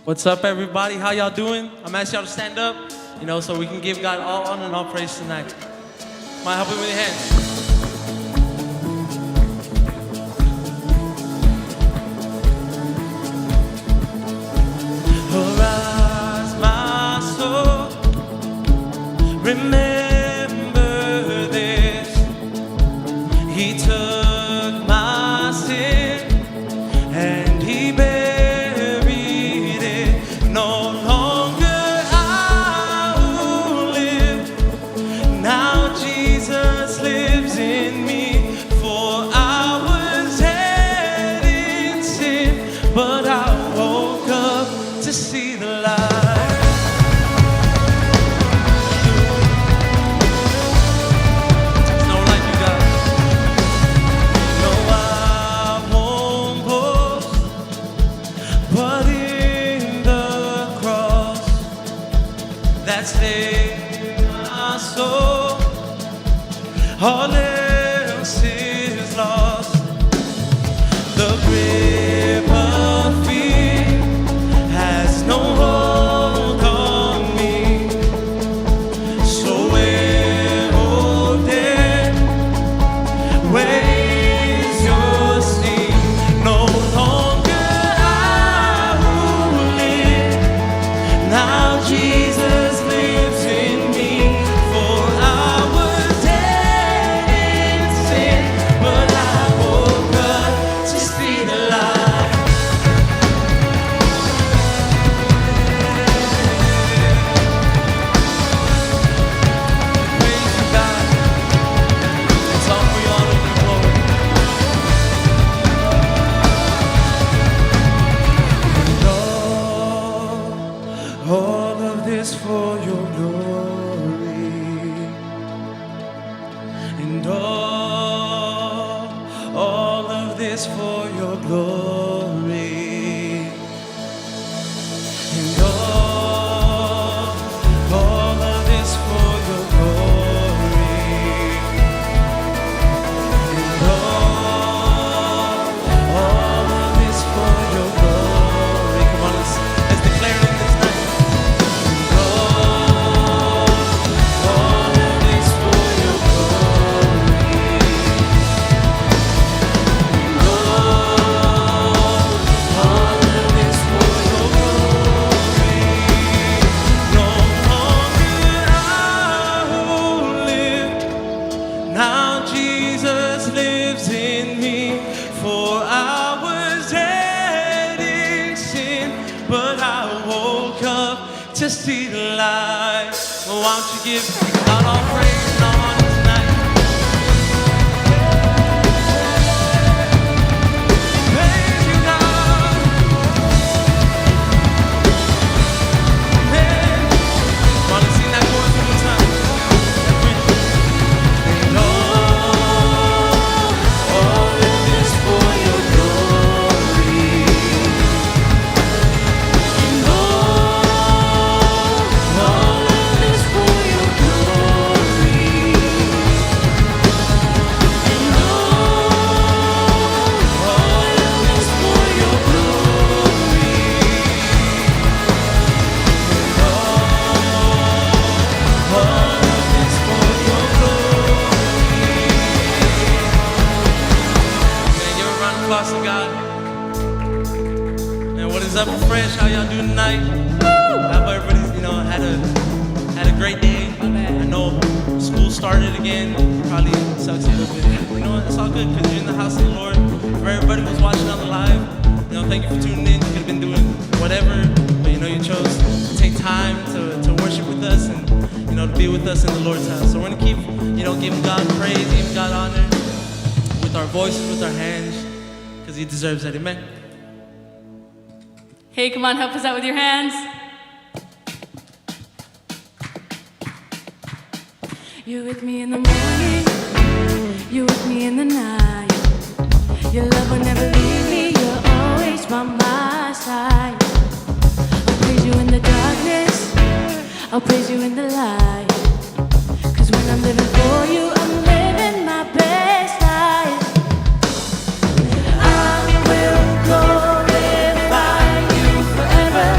What's up, everybody? How y'all doing? I'm asking y'all to stand up, so we can give God all honor and all praise tonight. Might help me with your hands. Arise, my soul, remember this. He took my sin and he buried it. No longer I will live. Now Jesus lives in me. For I was dead in sin, but I woke up to see the light. There's no light you got. No, I won't boast, but in the cross that saved my soul. All else is lost. The grip of fear has no hold on me. So where, oh death, where is your sting? No longer I will live. Now Jesus lives in me. For I was dead in sin, but I woke up to see the light. Praise you, God. It's all for your honor and glory. And all of this for your glory. And all of this for your glory. And all of this for your glory. And all of this for your glory. Come on, let's declare it this night. And all of this for your glory. And all of this for your glory. No longer I will live. Now Jesus lives in me. For I was dead in sin, but I woke up to see the light. Well, why don't you give God all praise and all honor tonight? Praise you, God. Amen. Come on, let's sing that chorus one more time. And all of this for your glory. And all of this for your glory. And all of this for your glory. And all of this for your glory. Man, give a round of applause to God. Man, what is up, Fresh? How y'all doing tonight? How about everybody's, had a great day? I know school started again. Probably sucks a little bit. You know what? It's all good because you're in the house of the Lord. For everybody who's watching on the live, thank you for tuning in. You could have been doing whatever, but you chose to take time to worship with us and to be with us in the Lord's house. So we're gonna keep giving God praise, giving God honor with our voices, with our hands, because He deserves that. Amen. Hey, come on, help us out with your hands. You're with me in the morning, you're with me in the night. Your love will never leave me, you're always by my side. I'll praise you in the darkness, I'll praise you in the light. 'Cause when I'm living for you, I'm living my best life. I will glorify you forever.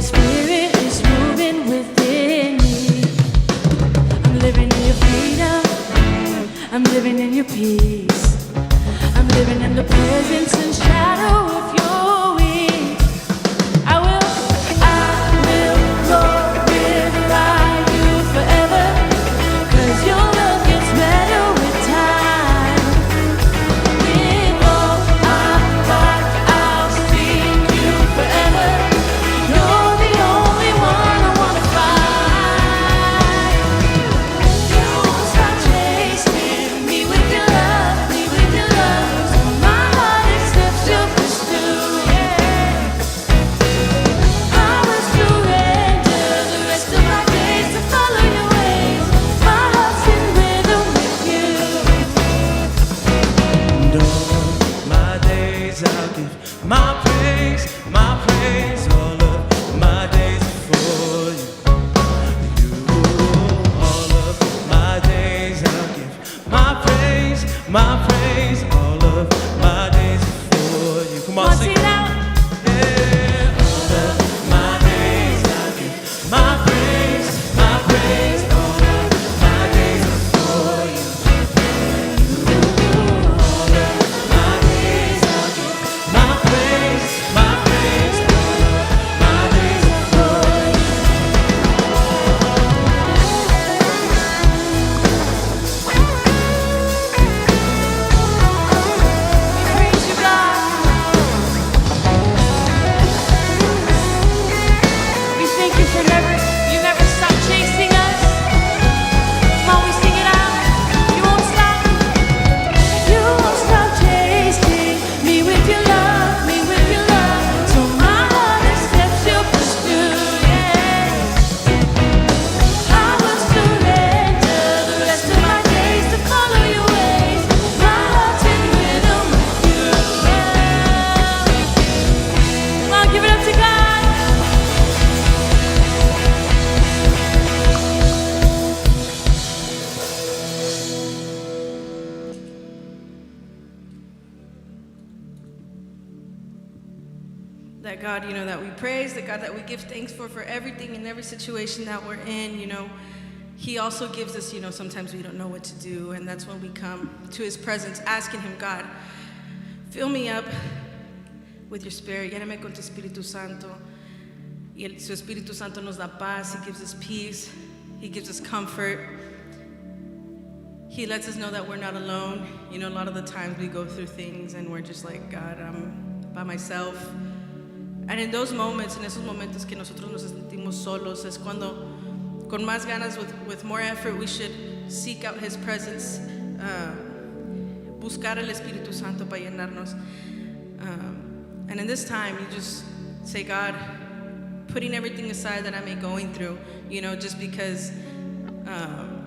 Holy Spirit is moving within me. I'm living in your freedom. I'm living in your peace. I'm living in the presence and shadow of your wings. I will glorify you forever. 'Cause your love gets better with time. With all I've got, I'll sing you forever. You're the only one I wanna find. You won't stop chasing me with your love, me with your love. So my heart accepts your pursuit, yeah. I will surrender the rest of my days to follow your ways. My heart's in rhythm with you. And all my days I'll give my praise, all of my days for you. All of my days I'll give my praise, all of my days for you. Come on, Come on, sing sing it out. Yeah, all of my days I'll give my praise, all of my days for you. All of my days I'll give my praise, all of my days for you. Praise you, God. We thank you for you never stop chasing us. Come on, we sing it out. You won't stop. You won't stop chasing me with your love, me with your love. So my heart accepts your pursuit, yeah. I will surrender the rest of my days to follow your ways. My heart's in rhythm with you, yeah. Come on, give it up to God. That God, that we praise, that God that we give thanks for everything and every situation that we're in, He also gives us, sometimes we don't know what to do, and that's when we come to His presence, asking Him, God, fill me up with your Spirit, lléname con tu Espíritu Santo. Y su Espíritu Santo nos da paz, He gives us peace, He gives us comfort. He lets us know that we're not alone. A lot of the times we go through things and we're just like, God, I'm by myself. And in those moments, en esos momentos que nosotros nos sentimos solos, es cuando, con más ganas, with more effort, we should seek out His presence, buscar el Espíritu Santo para llenarnos. And in this time, you just say, God, putting everything aside that I may going through, just because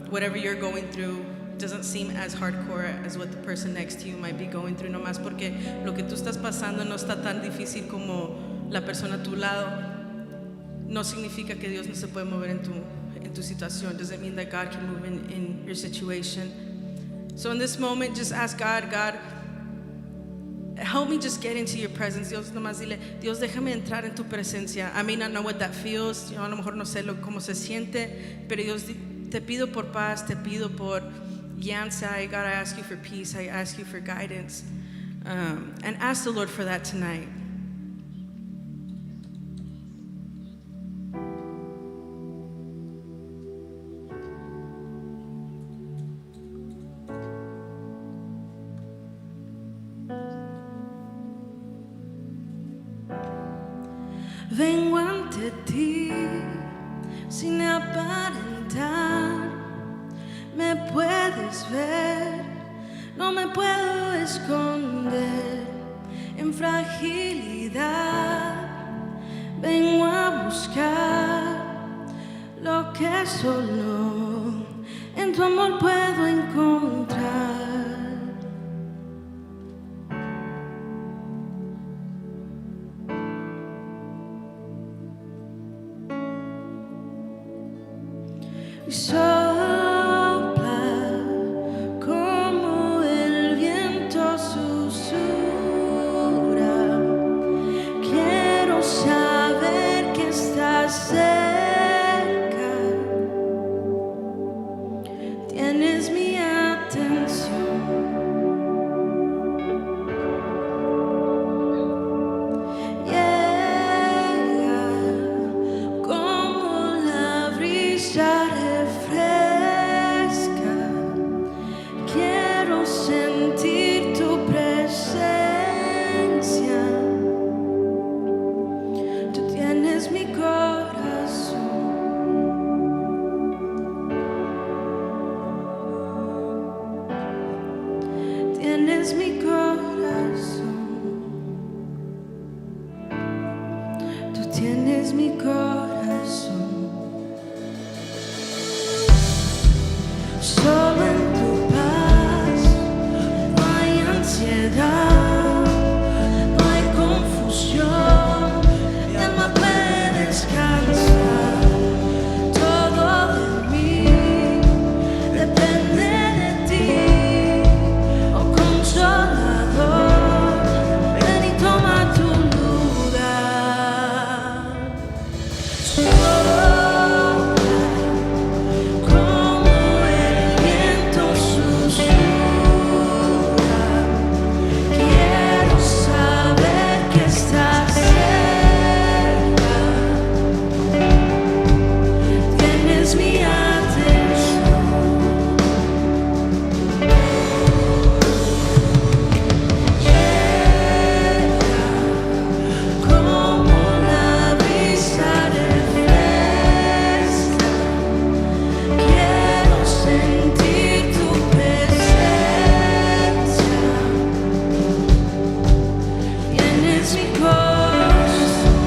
whatever you're going through doesn't seem as hardcore as what the person next to you might be going through, nomás porque lo que tú estás pasando no está tan difícil como la persona a tu lado. No significa que Dios no se puede mover en tu situación. Doesn't mean that God can move in your situation. So in this moment, just ask God, help me just get into your presence. Dios, nomás dile, Dios, déjame entrar en tu presencia. I may not know what that feels. Yo a lo mejor no sé cómo se siente, pero Dios, te pido por paz, te pido por guianza. God, I ask you for peace. I ask you for guidance. And ask the Lord for that tonight. Vengo ante ti sin aparentar. Me puedes ver, no me puedo esconder en fragilidad. Vengo a buscar lo que solo en tu amor puedo encontrar. Sopla como el viento susurra. Quiero saber que estás cerca, tienes mi atención. Llega como la brisa refresca. Quiero sentir tu presencia. Tú tienes mi corazón. Tienes mi corazón. Tú tienes mi corazón. Solo en tu paz no hay ansiedad, no hay confusión. Mi alma puede descansar. Todo de mí depende de ti. Oh Consolador, ven y toma tu lugar. Sopla como el viento susurra. Quiero saber que estás cerca. Tienes mi atención. Llega como la brisa refresca. Quiero sentir tu presencia. Tienes mi corazón.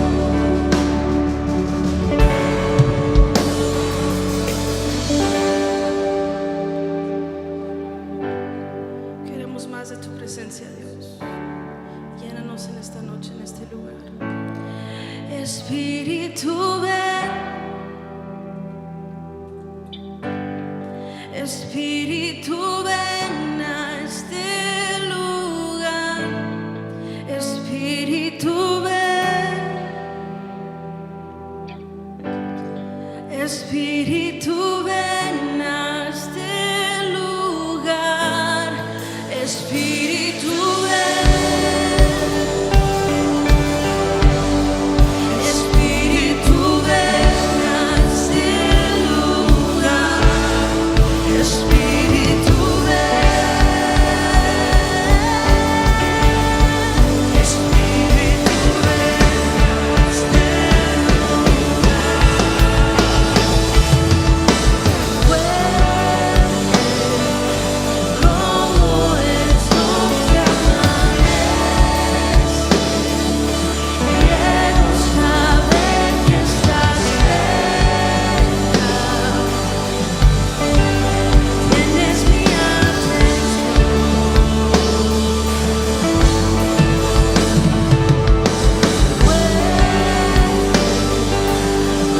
Queremos más de tu presencia, Dios. Llénanos en esta noche, en este lugar. Espíritu, ven. Espíritu, ven a este lugar. Espíritu, ven. Espíritu, ven a este lugar. Espíritu, ven. Espíritu, ven a este lugar. Espíritu, ven. Espíritu, ven a este como el sol que amanece. Quiero saber que estás cerca. Tienes mi atención.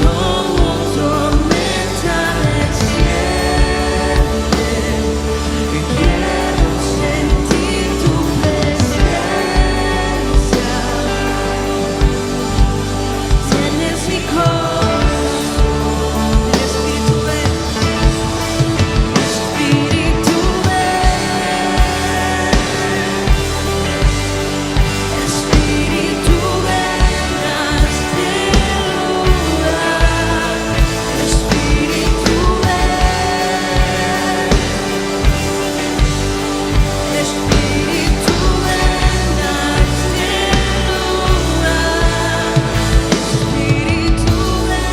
Como tormenta desciende. Quiero sentir tu presencia. Tienes mi corazón. Espíritu, ven. Espíritu, ven. Espíritu, ven a este lugar. Espíritu, ven. Espíritu, ven a este lugar. Espíritu, ven.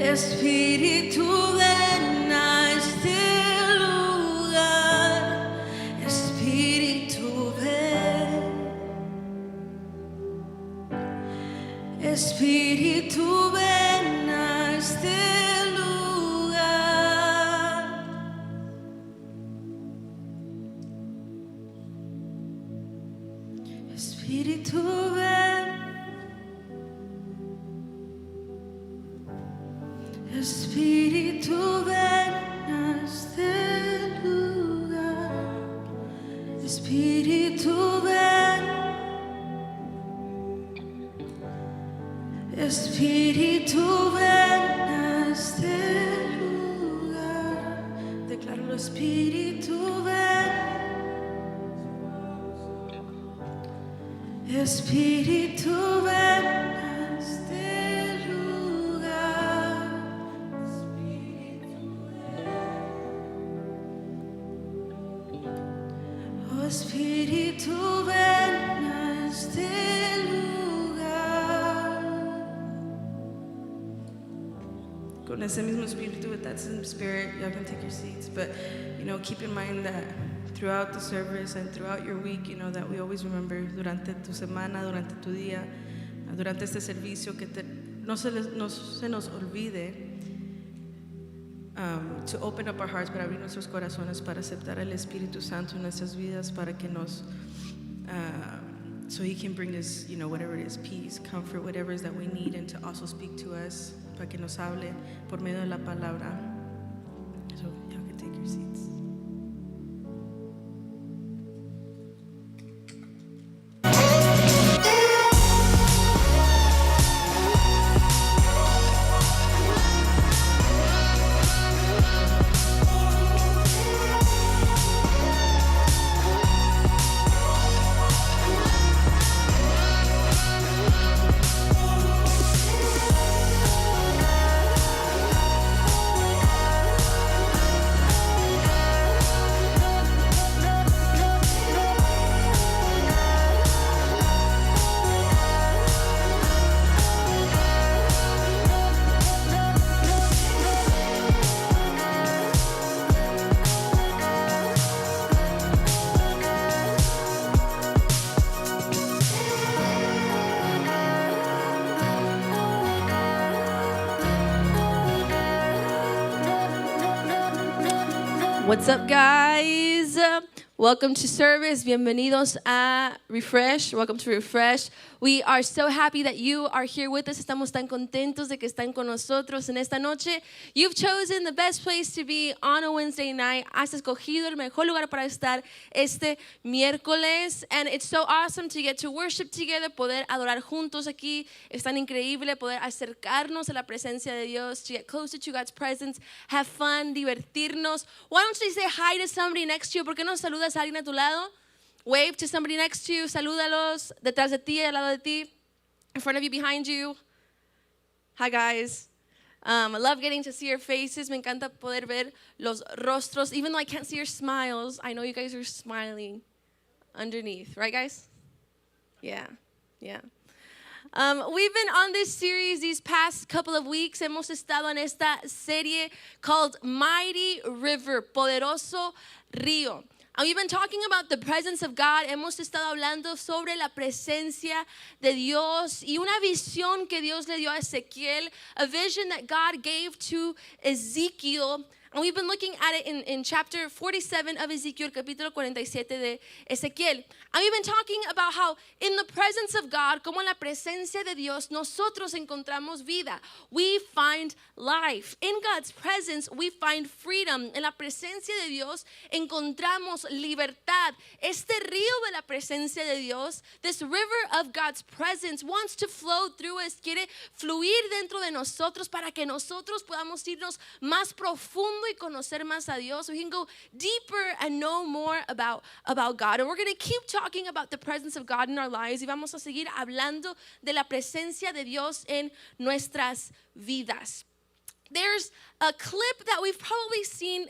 Espíritu, ven a este lugar. Espíritu, ven. Espíritu, ven a este lugar. Espíritu, ven. Espíritu, ven a este lugar. Espíritu, ven. Espíritu, ven a este lugar. Declaro, Espíritu, ven. Espíritu, ven a este lugar. Oh, Espíritu, ven a este lugar. Con ese mismo espíritu, with that same spirit, y'all can take your seats. But, keep in mind that throughout the service and throughout your week, that we always remember durante tu semana, durante tu día, durante este servicio, que no se nos olvide to open up our hearts, para abrir nuestros corazones, para aceptar el Espíritu Santo en nuestras vidas, para que so He can bring us, whatever it is, peace, comfort, whatever it is that we need, and to also speak to us, para que nos hable por medio de la palabra. So y'all can take your seats. What's up, guys? Welcome to service. Bienvenidos a Refresh. Welcome to Refresh. We are so happy that you are here with us. Estamos tan contentos de que están con nosotros en esta noche. You've chosen the best place to be on a Wednesday night. Has escogido el mejor lugar para estar este miércoles. And it's so awesome to get to worship together, poder adorar juntos aquí. Es tan increíble poder acercarnos a la presencia de Dios, to get closer to God's presence, have fun, divertirnos. Why don't you say hi to somebody next to you? ¿Por qué no saludas a alguien a tu lado? Wave to somebody next to you, salúdalos, detrás de ti, al lado de ti, in front of you, behind you. Hi, guys. I love getting to see your faces. Me encanta poder ver los rostros. Even though I can't see your smiles, I know you guys are smiling underneath. Right, guys? Yeah. We've been on this series these past couple of weeks. Hemos estado en esta serie called Mighty River, Poderoso Río. And we've been talking about the presence of God. Hemos estado hablando sobre la presencia de Dios y una visión que Dios le dio a Ezequiel, a vision that God gave to Ezekiel. And we've been looking at it in chapter 47 of Ezekiel, capítulo 47 de Ezequiel. And we've been talking about how in the presence of God, como en la presencia de Dios, nosotros encontramos vida. We find life. In God's presence, we find freedom. En la presencia de Dios, encontramos libertad. Este río de la presencia de Dios, this river of God's presence, wants to flow through us, quiere fluir dentro de nosotros para que nosotros podamos irnos más profundo y conocer más a Dios. We can go deeper and know more about God. And we're going to keep talking about the presence of God in our lives. Y vamos a seguir hablando de la presencia de Dios en nuestras vidas. There's a clip that we've probably seen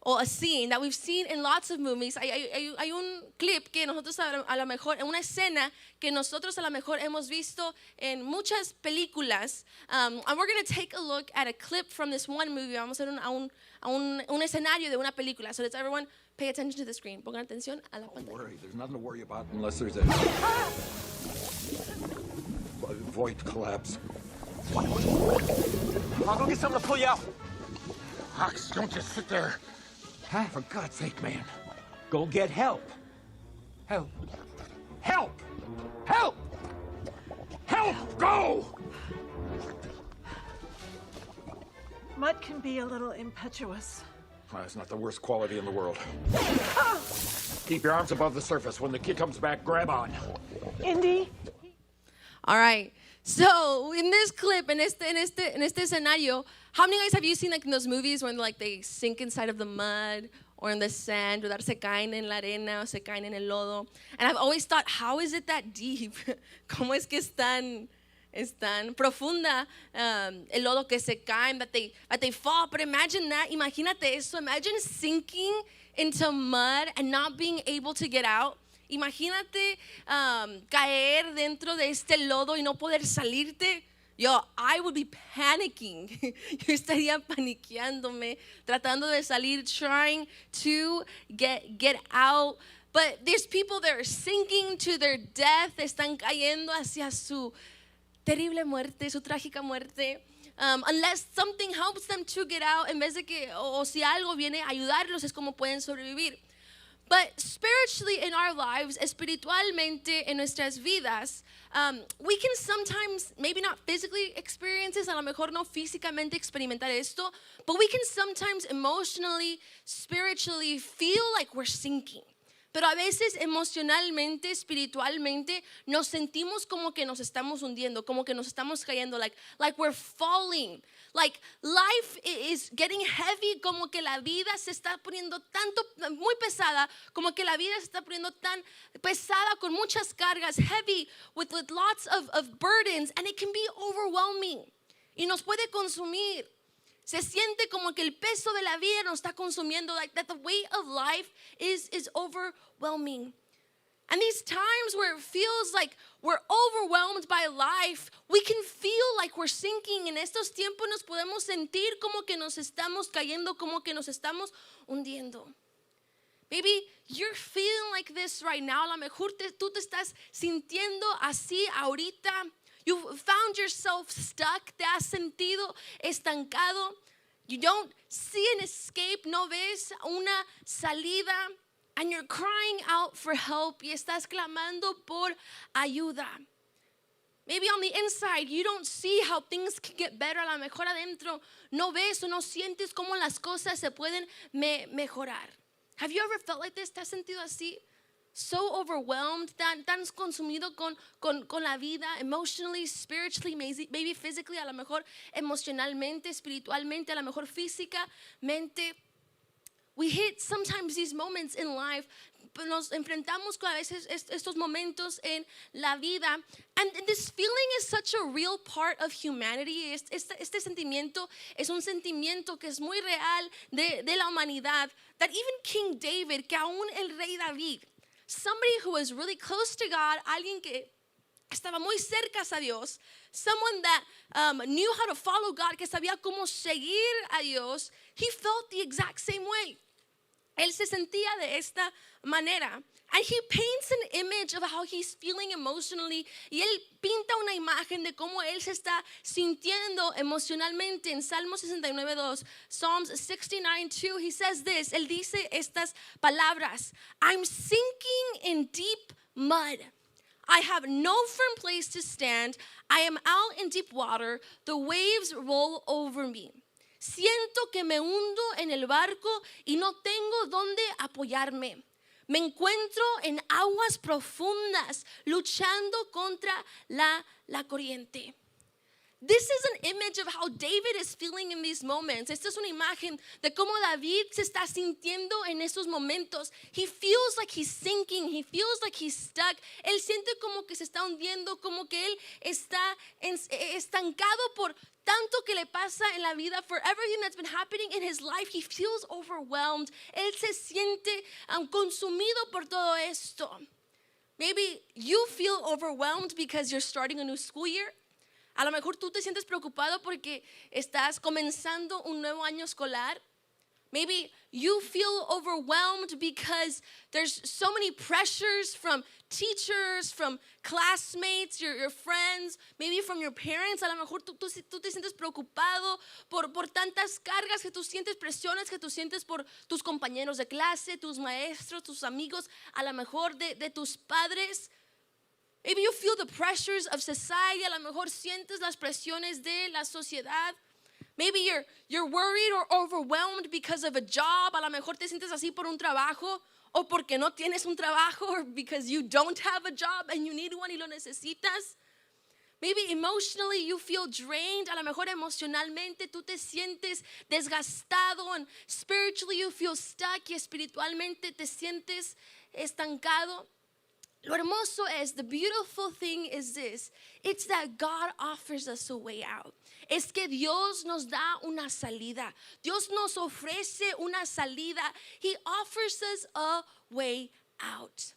a scene that we've seen in lots of movies. Hay un clip que nosotros a lo mejor, una escena que nosotros a lo mejor hemos visto en muchas películas. And we're going to take a look at a clip from this one movie. Vamos a ver un escenario de una película. So let's everyone pay attention to the screen. Pongan atención a la pantalla. Don't worry, there's nothing to worry about unless there's a void collapse. I'll go get something to pull you out. Hux, don't just sit there. Huh? For God's sake, man. Go get help. Help. Help! Help! Help! Go! Mud can be a little impetuous. Well, that's not the worst quality in the world. Keep your arms above the surface. When the kid comes back, grab on. Indy? All right. So in this clip, en este escenario, how many guys have you seen like in those movies when like they sink inside of the mud or in the sand, o se caen en la arena o se caen en el lodo? And I've always thought, how is it that deep? ¿Cómo es que es tan profunda el lodo que se caen, that they fall? But imagine that, imagínate eso, imagine sinking into mud and not being able to get out. Imagínate caer dentro de este lodo y no poder salirte. I would be panicking. Yo estaría paniqueándome, tratando de salir, trying to get out. But there's people that are sinking to their death, están cayendo hacia su terrible muerte, su trágica muerte. Unless something helps them to get out, en vez de que, o si algo viene a ayudarlos, es como pueden sobrevivir. But spiritually in our lives, espiritualmente en nuestras vidas, we can sometimes, maybe not physically experience this, a lo mejor no físicamente experimentar esto, but we can sometimes emotionally, spiritually feel like we're sinking. Pero a veces emocionalmente, espiritualmente, nos sentimos como que nos estamos hundiendo, como que nos estamos cayendo, like we're falling. Like life is getting heavy, como que la vida se está poniendo muy pesada, como que la vida se está poniendo tan pesada con muchas cargas, heavy with lots of burdens, and it can be overwhelming. Y nos puede consumir. Se siente como que el peso de la vida nos está consumiendo, like that the weight of life is overwhelming. And these times where it feels like we're overwhelmed by life, we can feel like we're sinking. En estos tiempos nos podemos sentir como que nos estamos cayendo, como que nos estamos hundiendo. Maybe you're feeling like this right now. A lo mejor tú te estás sintiendo así ahorita. You found yourself stuck, te has sentido estancado. You don't see an escape, no ves una salida, and you're crying out for help y estás clamando por ayuda. Maybe on the inside, you don't see how things can get better. A lo mejor adentro no ves o no sientes cómo las cosas se pueden mejorar. Have you ever felt like this? ¿Te has sentido así? So overwhelmed, tan consumido con la vida, emotionally, spiritually, maybe physically, a lo mejor emocionalmente, espiritualmente, a lo mejor físicamente. We hit sometimes these moments in life, nos enfrentamos con a veces estos momentos en la vida, and this feeling is such a real part of humanity. Este sentimiento es un sentimiento que es muy real de la humanidad, that even King David, que aún el rey David, somebody who was really close to God, alguien que estaba muy cerca a Dios, someone that knew how to follow God, que sabía cómo seguir a Dios, he felt the exact same way. Él se sentía de esta manera. And he paints an image of how he's feeling emotionally. Y él pinta una imagen de cómo él se está sintiendo emocionalmente. En Salmo 69:2, Psalms 69:2, he says this. Él dice estas palabras. I'm sinking in deep mud. I have no firm place to stand. I am out in deep water. The waves roll over me. Siento que me hundo en el barco y no tengo dónde apoyarme. Me encuentro en aguas profundas, luchando contra la corriente. This is an image of how David is feeling in these moments. Esta es una imagen de cómo David se está sintiendo en estos momentos. He feels like he's sinking. He feels like he's stuck. Él siente como que se está hundiendo, como que él está estancado por tanto que le pasa en la vida, for everything that's been happening in his life. He feels overwhelmed. Él se siente consumido por todo esto. Maybe you feel overwhelmed because you're starting a new school year. A lo mejor tú te sientes preocupado porque estás comenzando un nuevo año escolar. Maybe you feel overwhelmed because there's so many pressures from teachers, from classmates, your friends, maybe from your parents. A lo mejor tú te sientes preocupado por tantas cargas que tú sientes, presiones que tú sientes por tus compañeros de clase, tus maestros, tus amigos, a lo mejor de tus padres. Maybe you feel the pressures of society. A lo mejor sientes las presiones de la sociedad. Maybe you're worried or overwhelmed because of a job. A lo mejor te sientes así por un trabajo o porque no tienes un trabajo, or because you don't have a job and you need one y lo necesitas. Maybe emotionally you feel drained. A lo mejor emocionalmente tú te sientes desgastado. And spiritually you feel stuck. Y espiritualmente te sientes estancado. Lo hermoso es, the beautiful thing is this. It's that God offers us a way out. Es que Dios nos da una salida. Dios nos ofrece una salida. He offers us a way out.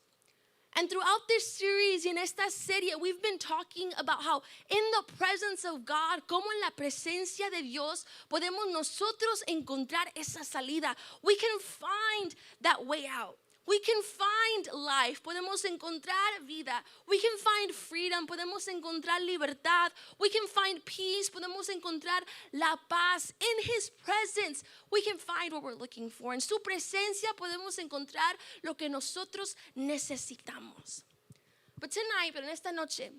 And throughout this series, en esta serie, we've been talking about how in the presence of God, como en la presencia de Dios, podemos nosotros encontrar esa salida. We can find that way out. We can find life, podemos encontrar vida. We can find freedom, podemos encontrar libertad. We can find peace, podemos encontrar la paz. In His presence, we can find what we're looking for. En su presencia podemos encontrar lo que nosotros necesitamos. But tonight, pero en esta noche,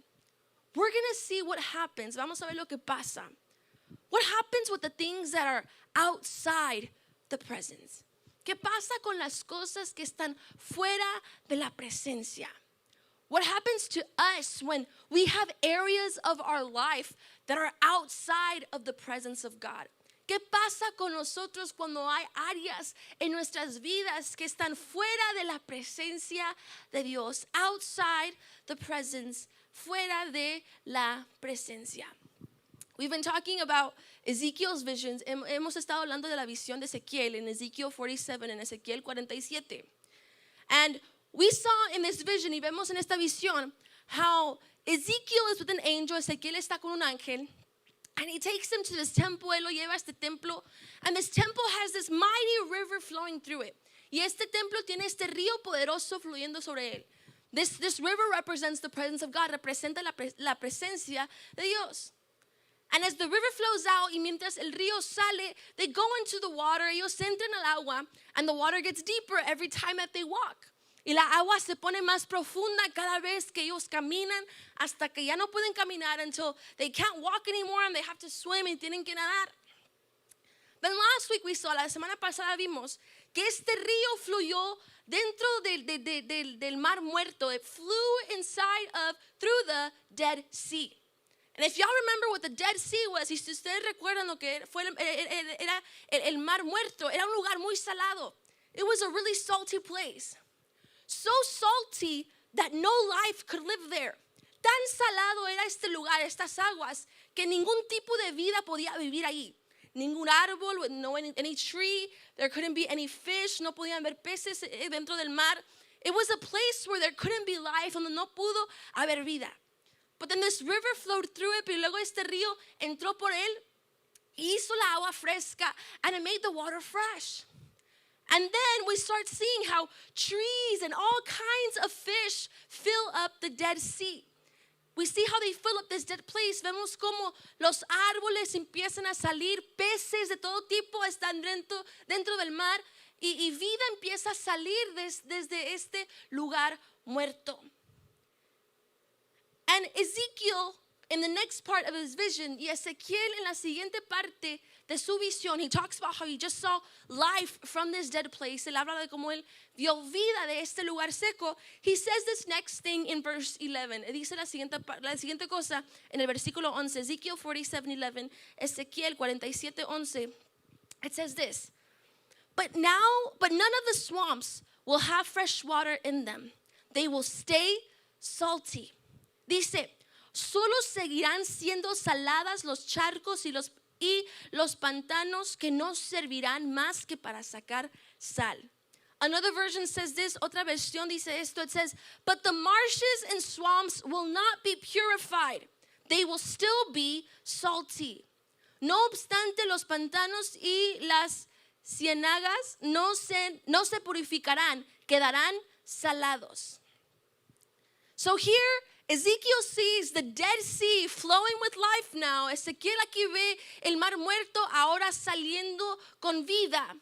we're going to see what happens. Vamos a ver lo que pasa. What happens with the things that are outside the presence? ¿Qué pasa con las cosas que están fuera de la presencia? What happens to us when we have areas of our life that are outside of the presence of God? ¿Qué pasa con nosotros cuando hay áreas en nuestras vidas que están fuera de la presencia de Dios? Outside the presence, fuera de la presencia. We've been talking about Ezekiel's visions. Hemos estado hablando de la visión de Ezequiel in Ezekiel 47 and Ezequiel 47. And we saw in this vision, y vemos en esta visión, how Ezekiel is with an angel, Ezequiel está con un ángel, and he takes him to this temple, él lo lleva a este templo, and this temple has this mighty river flowing through it. Y este templo tiene este río poderoso fluyendo sobre él. This river represents the presence of God, representa la presencia de Dios. And as the river flows out, y mientras el río sale, they go into the water, ellos entran al agua, and the water gets deeper every time that they walk. Y la agua se pone más profunda cada vez que ellos caminan, hasta que ya no pueden caminar until they can't walk anymore and they have to swim y tienen que nadar. Then last week we saw, la semana pasada vimos, que este río fluyó dentro del mar muerto. It flew through the Dead Sea. And if y'all remember what the Dead Sea was, y si ustedes recuerdan lo que era el mar muerto, era un lugar muy salado. It was a really salty place. So salty that no life could live there. Tan salado era este lugar, estas aguas, que ningún tipo de vida podía vivir ahí. Ningún árbol, no any tree, there couldn't be any fish, no podían haber peces dentro del mar. It was a place where there couldn't be life, donde no pudo haber vida. But then this river flowed through it, pero luego este río entró por él y hizo la agua fresca, and it made the water fresh. And then we start seeing how trees and all kinds of fish fill up the Dead Sea. We see how they fill up this dead place. Vemos como los árboles empiezan a salir, peces de todo tipo están dentro del mar, y vida empieza a salir desde este lugar muerto. And Ezekiel, in the next part of his vision, y Ezequiel en la siguiente parte de su visión, he talks about how he just saw life from this dead place. Él habla de cómo él vio vida de este lugar seco. He says this next thing in verse 11. Dice la siguiente cosa en el versículo 11. Ezekiel 47:11. Ezequiel 47:11. It says this. But none of the swamps will have fresh water in them. They will stay salty. Dice, solo seguirán siendo saladas los charcos y los pantanos, que no servirán más que para sacar sal. Another version says this, otra versión dice esto, it says, but the marshes and swamps will not be purified. They will still be salty. No obstante, los pantanos y las ciénagas no se purificarán, quedarán salados. So here, Ezekiel sees the Dead Sea flowing with life now. Ezequiel aquí ve el mar muerto ahora saliendo con vida.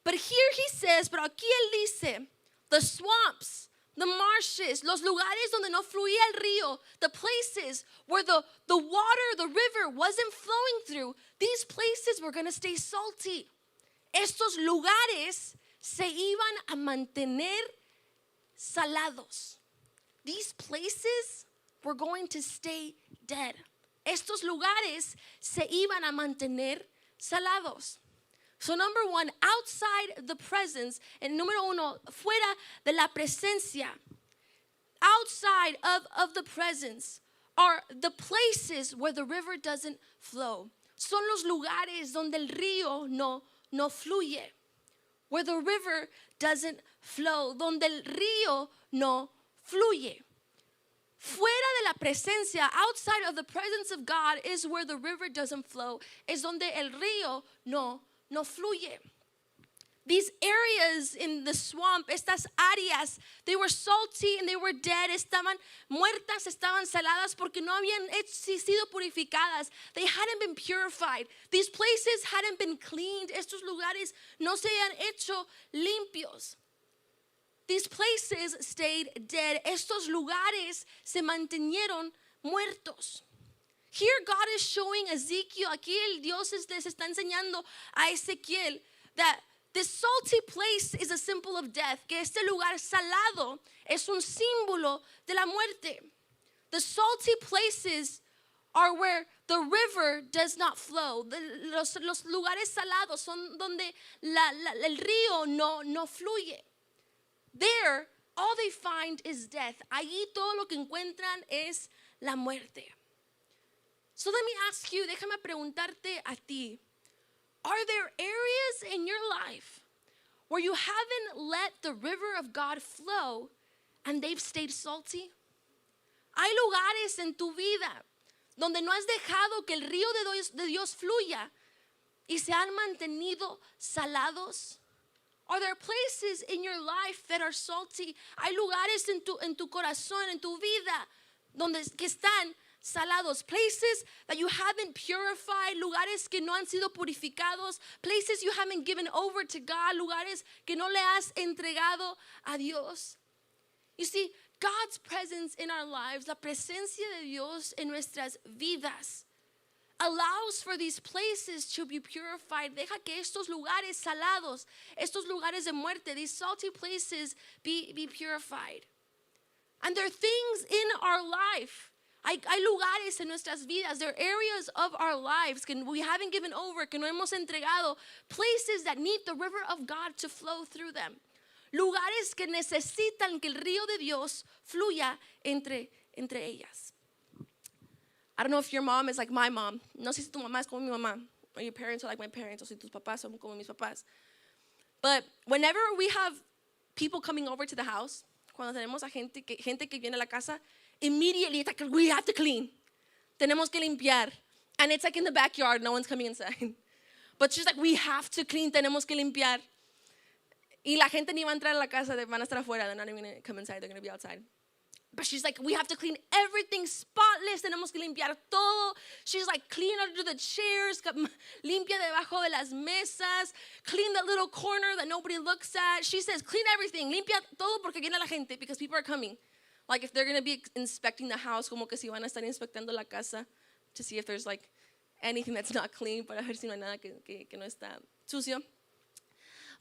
But here he says, pero aquí él dice, the swamps, the marshes, los lugares donde no fluía el río, the places where the water, the river wasn't flowing through, these places were going to stay salty. Estos lugares se iban a mantener salados. These places were going to stay dead. Estos lugares se iban a mantener salados. So number one, outside the presence, and número uno, fuera de la presencia, outside of the presence are the places where the river doesn't flow. Son los lugares donde el río no fluye. Where the river doesn't flow, donde el río no fluye. Fuera de la presencia, outside of the presence of God is where the river doesn't flow. Es donde el río no fluye. These areas in the swamp, estas áreas, they were salty and they were dead. Estaban muertas, estaban saladas porque no habían sido purificadas. They hadn't been purified. These places hadn't been cleaned. Estos lugares no se han hecho limpios. These places stayed dead. Estos lugares se mantenieron muertos. Here God is showing Ezekiel, aquí el Dios les está enseñando a Ezequiel that this salty place is a symbol of death, que este lugar salado es un símbolo de la muerte. The salty places are where the river does not flow. Los lugares salados son donde el río no fluye. There, all they find is death. Allí todo lo que encuentran es la muerte. So let me ask you, déjame preguntarte a ti. Are there areas in your life where you haven't let the river of God flow and they've stayed salty? Hay lugares en tu vida donde no has dejado que el río de Dios fluya y se han mantenido salados. Are there places in your life that are salty? Hay lugares en tu corazón, en tu vida, que están salados, places that you haven't purified, lugares que no han sido purificados, places you haven't given over to God, lugares que no le has entregado a Dios. You see, God's presence in our lives, la presencia de Dios en nuestras vidas, allows for these places to be purified. Deja que estos lugares salados, estos lugares de muerte, these salty places be purified. And there are things in our life. Hay lugares en nuestras vidas, there are areas of our lives que we haven't given over, que no hemos entregado, places that need the river of God to flow through them. Lugares que necesitan que el río de Dios fluya entre ellas. I don't know if your mom is like my mom. No sé si tu mamá es como mi mamá, or your parents are like my parents, o si tus papás son como mis papás. But whenever we have people coming over to the house, cuando tenemos a gente que viene a la casa, immediately it's like we have to clean. Tenemos que limpiar. And it's like in the backyard, no one's coming inside. But she's like, we have to clean, tenemos que limpiar. Y la gente ni va a entrar a la casa, van a estar afuera, they're not even going to come inside, they're going to be outside. But she's like, we have to clean everything spotless, tenemos que limpiar todo. She's like, clean under the chairs, limpia debajo de las mesas, clean that little corner that nobody looks at. She says, clean everything, limpia todo porque viene la gente, because people are coming. Like if they're going to be inspecting the house, como que si van a estar inspectando la casa to see if there's like anything that's not clean, para ver si no hay nada que no está sucio.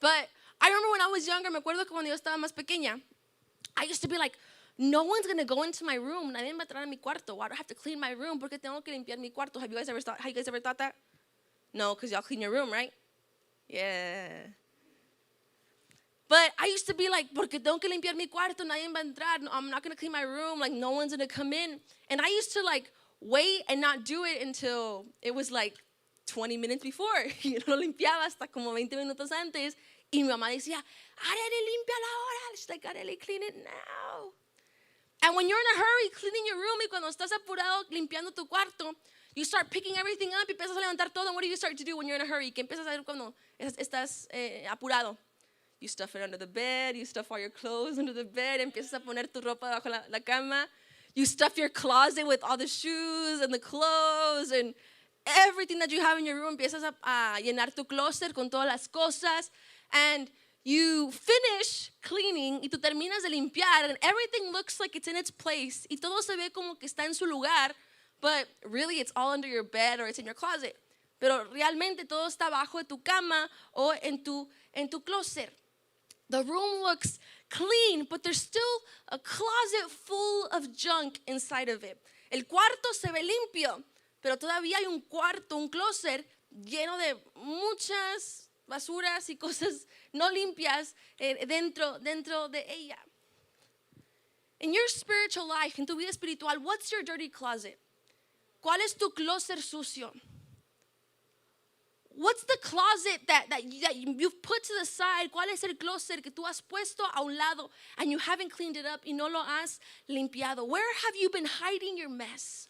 But I remember when I was younger, me acuerdo que cuando yo estaba más pequeña, I used to be like, no one's going to go into my room. Nadie va a entrar a mi cuarto. Why do I have to clean my room? Porque tengo que limpiar mi cuarto. Have you guys ever thought that? No, because y'all clean your room, right? Yeah. But I used to be like, porque tengo que limpiar mi cuarto, nadie va a entrar. No, I'm not going to clean my room. Like, no one's going to come in. And I used to like wait and not do it until it was like 20 minutes before. Y no lo limpiaba hasta como 20 minutos antes. Y mi mamá decía, Arely, límpiala ahora. She's like, Arely, clean it now. And when you're in a hurry cleaning your room y cuando estás apurado limpiando tu cuarto, you start picking everything up y empiezas a levantar todo. And what do you start to do when you're in a hurry? ¿Qué empiezas a hacer cuando estás apurado? You stuff it under the bed, you stuff all your clothes under the bed, empiezas a poner tu ropa bajo la cama. You stuff your closet with all the shoes and the clothes and everything that you have in your room. Empiezas a llenar tu closet con todas las cosas. And you finish cleaning y tú terminas de limpiar and everything looks like it's in its place y todo se ve como que está en su lugar, but really it's all under your bed or it's in your closet. Pero realmente todo está bajo de tu cama o en tu closet. The room looks clean, but there's still a closet full of junk inside of it. El cuarto se ve limpio, pero todavía hay un cuarto, un closet lleno de muchas basuras y cosas no limpias dentro de ella. In your spiritual life, en tu vida espiritual, what's your dirty closet? ¿Cuál es tu closet sucio? What's the closet that you've put to the side? ¿Cuál es el closet que tú has puesto a un lado and you haven't cleaned it up y no lo has limpiado? Where have you been hiding your mess?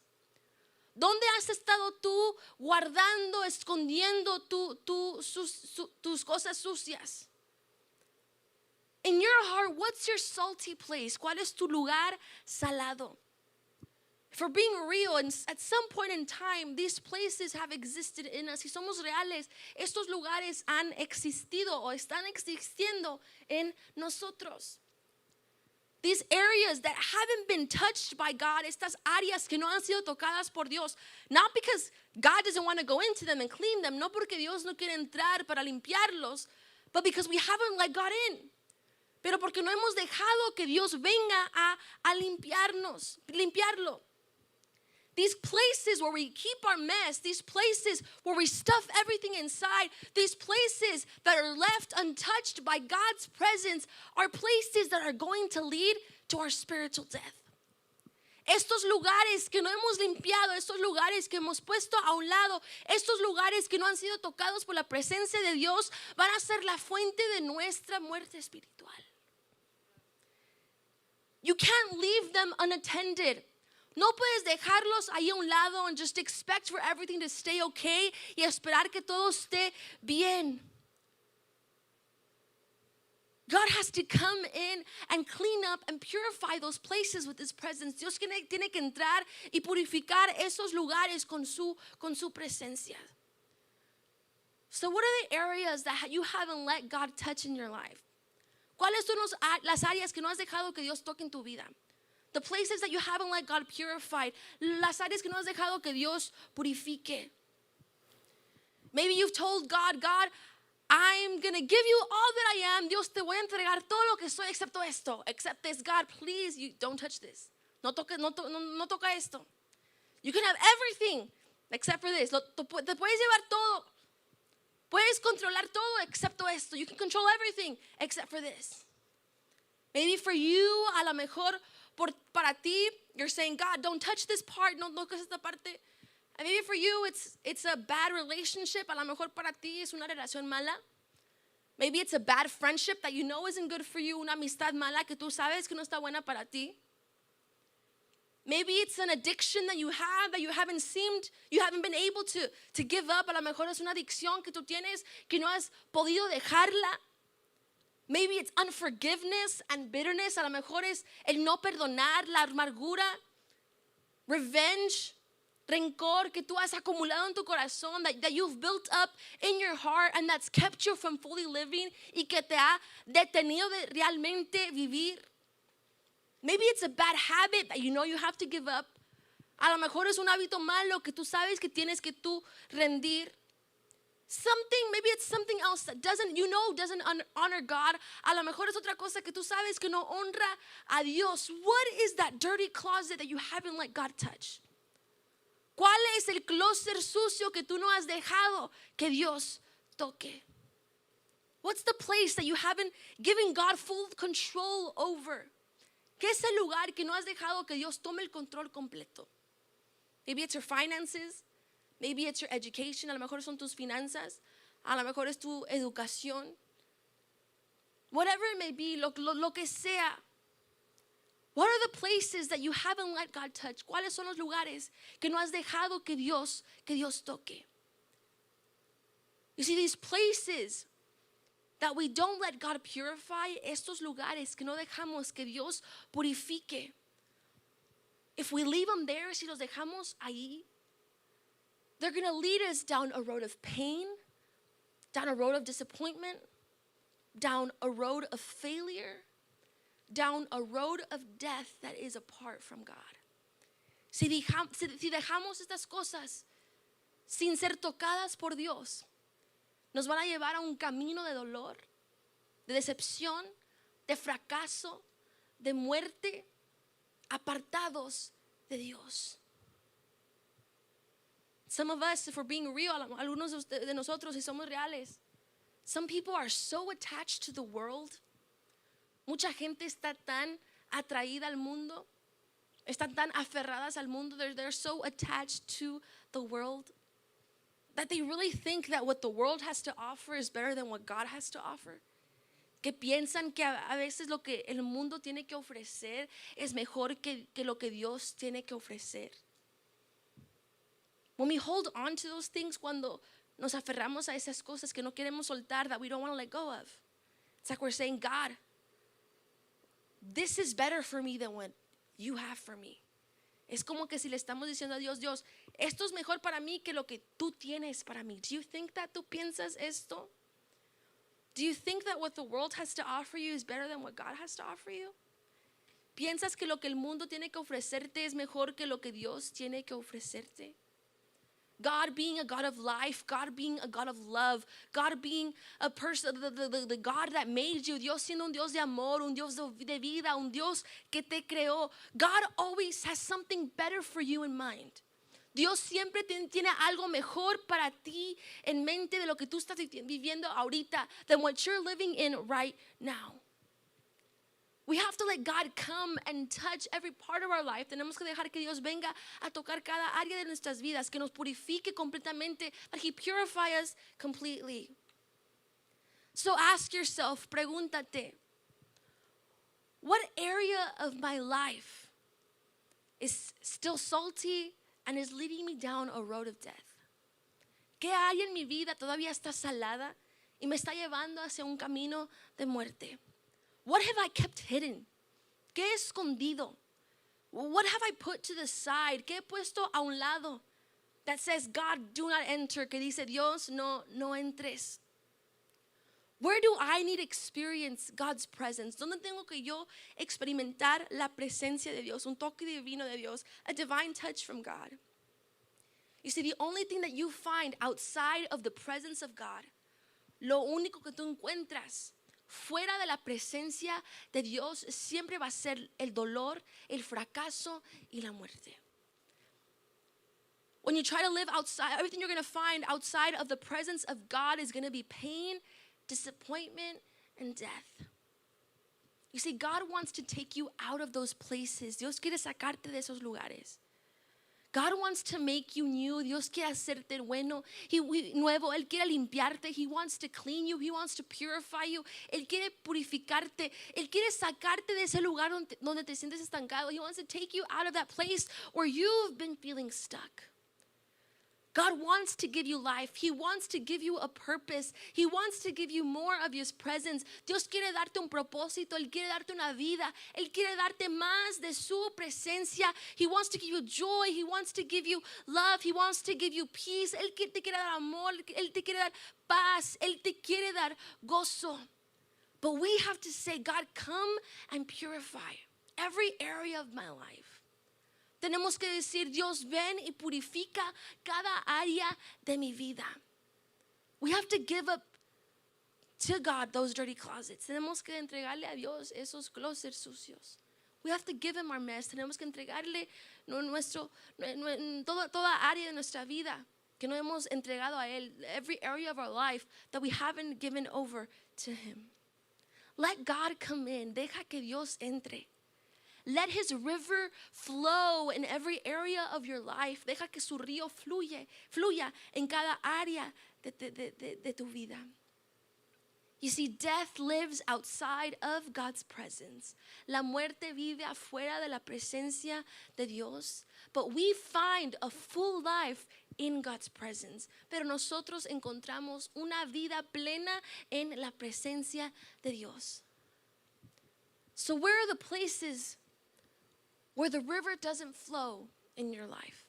¿Dónde has estado tú guardando, escondiendo tus cosas sucias? In your heart, what's your salty place? ¿Cuál es tu lugar salado? For being real, and at some point in time, these places have existed in us. Si somos reales, estos lugares han existido o están existiendo en nosotros. These areas that haven't been touched by God, estas áreas que no han sido tocadas por Dios, not because God doesn't want to go into them and clean them, no porque Dios no quiere entrar para limpiarlos, but because we haven't let God in. Pero porque no hemos dejado que Dios venga a limpiarlo. These places where we keep our mess, these places where we stuff everything inside, these places that are left untouched by God's presence are places that are going to lead to our spiritual death. Estos lugares que no hemos limpiado, estos lugares que hemos puesto a un lado, estos lugares que no han sido tocados por la presencia de Dios, van a ser la fuente de nuestra muerte espiritual. You can't leave them unattended. No puedes dejarlos ahí a un lado and just expect for everything to stay okay y esperar que todo esté bien. God has to come in and clean up and purify those places with His presence. Dios tiene que entrar y purificar esos lugares con su presencia. So what are the areas that you haven't let God touch in your life? ¿Cuáles son las áreas que no has dejado que Dios toque en tu vida? The places that you haven't let God purify. Las áreas que no has dejado que Dios purifique. Maybe you've told God, I'm going to give you all that I am. Dios, te voy a entregar todo lo que soy excepto esto. Except this. God, please, you don't touch this. No toca esto. You can have everything except for this. Te puedes llevar todo. Puedes controlar todo excepto esto. You can control everything except for this. Maybe for you, a lo mejor, para ti, you're saying, God, don't touch this part, no toques esta parte. And maybe for you, it's a bad relationship. A lo mejor para ti es una relación mala. Maybe it's a bad friendship that you know isn't good for you, una amistad mala que tú sabes que no está buena para ti. Maybe it's an addiction that you have that you haven't been able to give up. A lo mejor es una adicción que tú tienes que no has podido dejarla. Maybe it's unforgiveness and bitterness. A lo mejor es el no perdonar, la amargura, revenge, rencor que tú has acumulado en tu corazón, that you've built up in your heart and that's kept you from fully living y que te ha detenido de realmente vivir. Maybe it's a bad habit that you know you have to give up. A lo mejor es un hábito malo que tú sabes que tienes que tú rendir. Maybe it's something else that doesn't honor God. A lo mejor es otra cosa que tú sabes que no honra a Dios. What is that dirty closet that you haven't let God touch? ¿Cuál es el closet sucio que tú no has dejado que Dios toque? What's the place that you haven't given God full control over? ¿Qué es el lugar que no has dejado que Dios tome el control completo? Maybe it's your finances. Maybe it's your education. A lo mejor son tus finanzas. A lo mejor es tu educación. Whatever it may be, lo que sea. What are the places that you haven't let God touch? ¿Cuáles son los lugares que no has dejado que Dios toque? You see, these places that we don't let God purify, estos lugares que no dejamos que Dios purifique. If we leave them there, si los dejamos ahí, they're going to lead us down a road of pain, down a road of disappointment, down a road of failure, down a road of death that is apart from God. Si dejamos estas cosas sin ser tocadas por Dios, nos van a llevar a un camino de dolor, de decepción, de fracaso, de muerte, apartados de Dios. Some of us, if we're being real, algunos de nosotros, si somos reales, some people are so attached to the world. Mucha gente está tan atraída al mundo, están tan aferradas al mundo, they're so attached to the world that they really think that what the world has to offer is better than what God has to offer. Que piensan que a veces lo que el mundo tiene que ofrecer es mejor que lo que Dios tiene que ofrecer. When we hold on to those things, cuando nos aferramos a esas cosas que no queremos soltar, that we don't want to let go of, it's like we're saying, God, this is better for me than what you have for me. Es como que si le estamos diciendo a Dios, Dios, esto es mejor para mí que lo que tú tienes para mí. Do you think that tú piensas esto? Do you think that what the world has to offer you is better than what God has to offer you? ¿Piensas que lo que el mundo tiene que ofrecerte es mejor que lo que Dios tiene que ofrecerte? God being a God of life, God being a God of love, God being a person, the God that made you, Dios siendo un Dios de amor, un Dios de vida, un Dios que te creó. God always has something better for you in mind. Dios siempre tiene algo mejor para ti en mente de lo que tú estás viviendo ahorita, than what you're living in right now. We have to let God come and touch every part of our life. Tenemos que dejar que Dios venga a tocar cada área de nuestras vidas, que nos purifique completamente, that He purify us completely. So ask yourself, pregúntate, what area of my life is still salty and is leading me down a road of death? ¿Qué área en mi vida todavía está salada y me está llevando hacia un camino de muerte? What have I kept hidden? ¿Qué he escondido? What have I put to the side? ¿Qué he puesto a un lado? That says, God, do not enter. Que dice, Dios, no entres. Where do I need to experience God's presence? ¿Dónde tengo que yo experimentar la presencia de Dios? Un toque divino de Dios. A divine touch from God. You see, the only thing that you find outside of the presence of God, lo único que tú encuentras fuera de la presencia de Dios siempre va a ser el dolor, el fracaso y la muerte. When you try to live outside, everything you're going to find outside of the presence of God is going to be pain, disappointment, and death. You see, God wants to take you out of those places. Dios quiere sacarte de esos lugares. God wants to make you new. Dios quiere hacerte nuevo. Él quiere limpiarte. He wants to clean you. He wants to purify you. Él quiere purificarte. Él quiere sacarte de ese lugar donde te sientes estancado. He wants to take you out of that place where you've been feeling stuck. God wants to give you life. He wants to give you a purpose. He wants to give you more of His presence. Dios quiere darte un propósito. Él quiere darte una vida. Él quiere darte más de su presencia. He wants to give you joy. He wants to give you love. He wants to give you peace. Él te quiere dar amor. Él te quiere dar paz. Él te quiere dar gozo. But we have to say, God, come and purify every area of my life. Tenemos que decir, Dios, ven y purifica cada área de mi vida. We have to give up to God those dirty closets. Tenemos que entregarle a Dios esos closets sucios. We have to give Him our mess. Tenemos que entregarle toda área de nuestra vida que no hemos entregado a Él. Every area of our life that we haven't given over to Him. Let God come in. Deja que Dios entre. Let His river flow in every area of your life. Deja que su río fluya en cada área de tu vida. You see, death lives outside of God's presence. La muerte vive afuera de la presencia de Dios. But we find a full life in God's presence. Pero nosotros encontramos una vida plena en la presencia de Dios. So where are the places where the river doesn't flow in your life?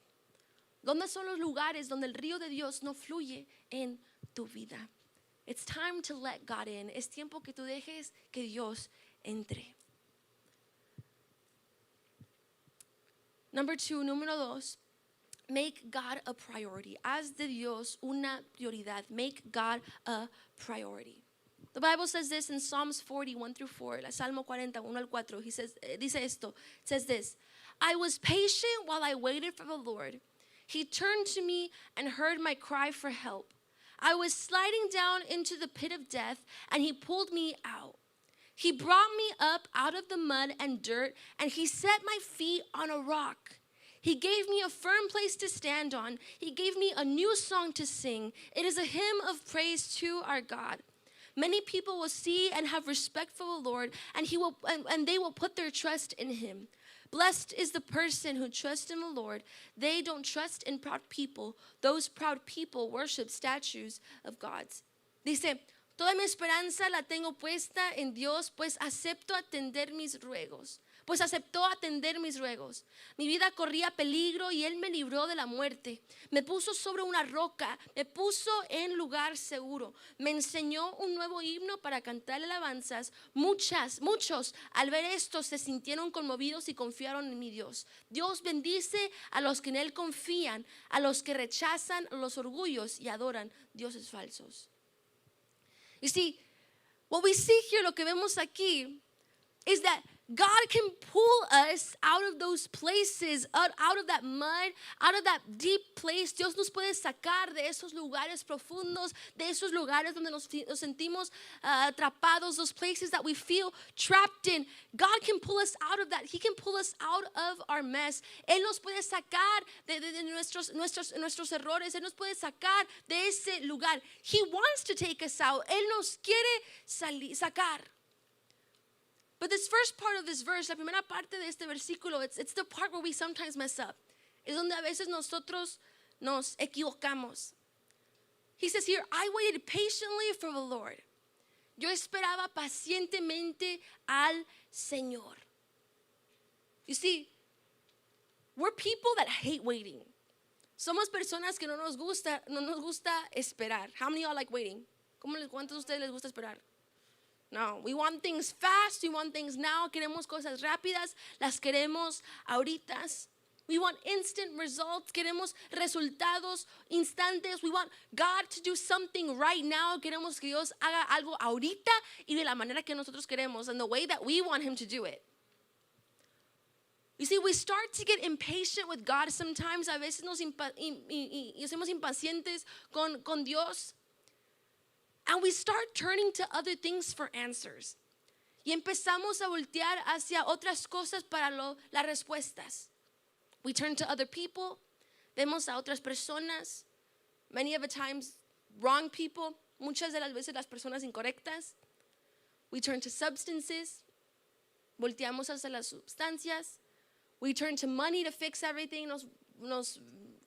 ¿Dónde son los lugares donde el río de Dios no fluye en tu vida? It's time to let God in. Es tiempo que tú dejes que Dios entre. Número 2, make God a priority. Haz de Dios una prioridad. Make God a priority. The Bible says this in Psalms 40, 1 through 4, la Salmo 40, 1 al 4. He says, dice esto, it says this, I was patient while I waited for the Lord. He turned to me and heard my cry for help. I was sliding down into the pit of death, and he pulled me out. He brought me up out of the mud and dirt, and he set my feet on a rock. He gave me a firm place to stand on. He gave me a new song to sing. It is a hymn of praise to our God. Many people will see and have respect for the Lord, and they will put their trust in him. Blessed is the person who trusts in the Lord. They don't trust in proud people. Those proud people worship statues of gods. Dice, toda mi esperanza la tengo puesta en Dios, pues acepto atender mis ruegos. Pues aceptó atender mis ruegos. Mi vida corría peligro y él me libró de la muerte. Me puso sobre una roca, me puso en lugar seguro. Me enseñó un nuevo himno para cantar alabanzas. Muchos al ver esto se sintieron conmovidos y confiaron en mi Dios. Dios bendice a los que en él confían, a los que rechazan los orgullos y adoran dioses falsos. You see, what we see here, lo que vemos aquí, is that God can pull us out of those places, out of that mud, out of that deep place. Dios nos puede sacar de esos lugares profundos, de esos lugares donde nos sentimos atrapados, those places that we feel trapped in. God can pull us out of that. He can pull us out of our mess. Él nos puede sacar de nuestros errores. Él nos puede sacar de ese lugar. He wants to take us out. Él nos quiere sacar. But this first part of this verse, la primera parte de este versículo, it's the part where we sometimes mess up. Es donde a veces nosotros nos equivocamos. He says here, I waited patiently for the Lord. Yo esperaba pacientemente al Señor. You see, we're people that hate waiting. Somos personas que no nos gusta esperar. How many of y'all like waiting? ¿Cuántos de ustedes les gusta esperar? No, we want things fast, we want things now, queremos cosas rápidas, las queremos ahoritas. We want instant results, queremos resultados instantes. We want God to do something right now, queremos que Dios haga algo ahorita y de la manera que nosotros queremos, and the way that we want him to do it. You see, we start to get impatient with God sometimes. A veces nos hacemos impacientes con Dios. And we start turning to other things for answers. Y empezamos a voltear hacia otras cosas para las respuestas. We turn to other people. Vemos a otras personas. Many of the times, wrong people. Muchas de las veces las personas incorrectas. We turn to substances. Volteamos hacia las sustancias. We turn to money to fix everything. Nos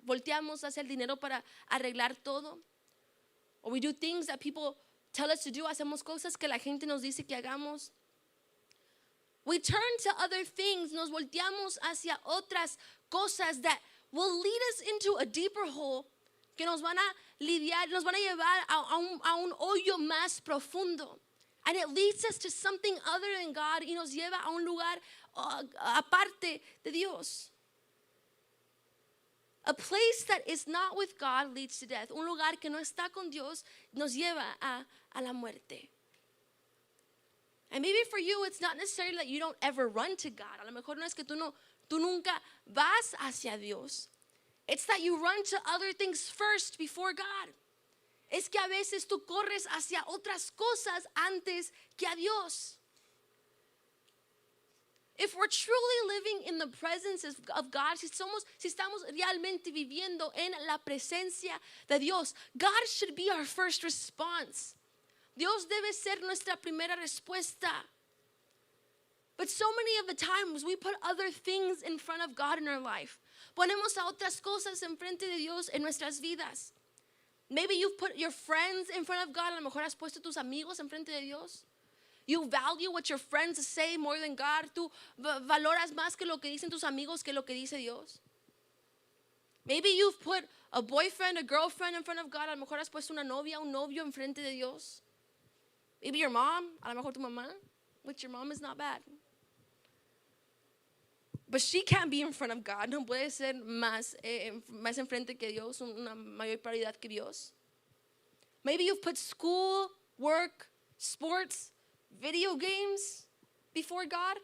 volteamos hacia el dinero para arreglar todo. Or we do things that people tell us to do. Hacemos cosas que la gente nos dice que hagamos. We turn to other things. Nos volteamos hacia otras cosas that will lead us into a deeper hole, que nos van a llevar a un hoyo más profundo. And it leads us to something other than God, y nos lleva a un lugar aparte de Dios. A place that is not with God leads to death. Un lugar que no está con Dios nos lleva a la muerte. And maybe for you, it's not necessarily that you don't ever run to God. A lo mejor no es que tú nunca vas hacia Dios. It's that you run to other things first before God. Es que a veces tú corres hacia otras cosas antes que a Dios. If we're truly living in the presence of God, si estamos realmente viviendo en la presencia de Dios, God should be our first response. Dios debe ser nuestra primera respuesta. But so many of the times we put other things in front of God in our life. Ponemos a otras cosas enfrente de Dios en nuestras vidas. Maybe you've put your friends in front of God. A lo mejor has puesto tus amigos enfrente de Dios. You value what your friends say more than God. Tú valoras más que lo que dicen tus amigos que lo que dice Dios. Maybe you've put a boyfriend, a girlfriend in front of God. A lo mejor has puesto una novia, un novio enfrente de Dios. Maybe your mom, a lo mejor tu mamá, which your mom is not bad. But she can't be in front of God. No puede ser más enfrente que Dios, una mayor prioridad que Dios. Maybe you've put school, work, sports, video games before God.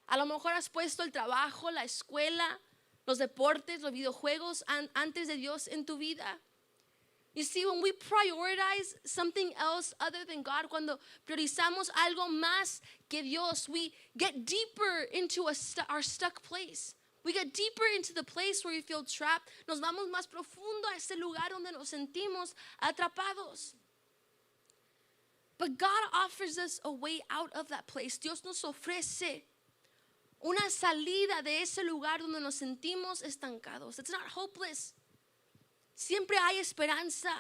A lo mejor has puesto el trabajo, la escuela, los deportes, los videojuegos antes de Dios en tu vida. You see, when we prioritize something else other than God, cuando priorizamos algo más que Dios, we get deeper into our stuck place. We get deeper into the place where we feel trapped. Nos vamos más profundo a ese lugar donde nos sentimos atrapados. But God offers us a way out of that place. Dios nos ofrece una salida de ese lugar donde nos sentimos estancados. It's not hopeless. Siempre hay esperanza.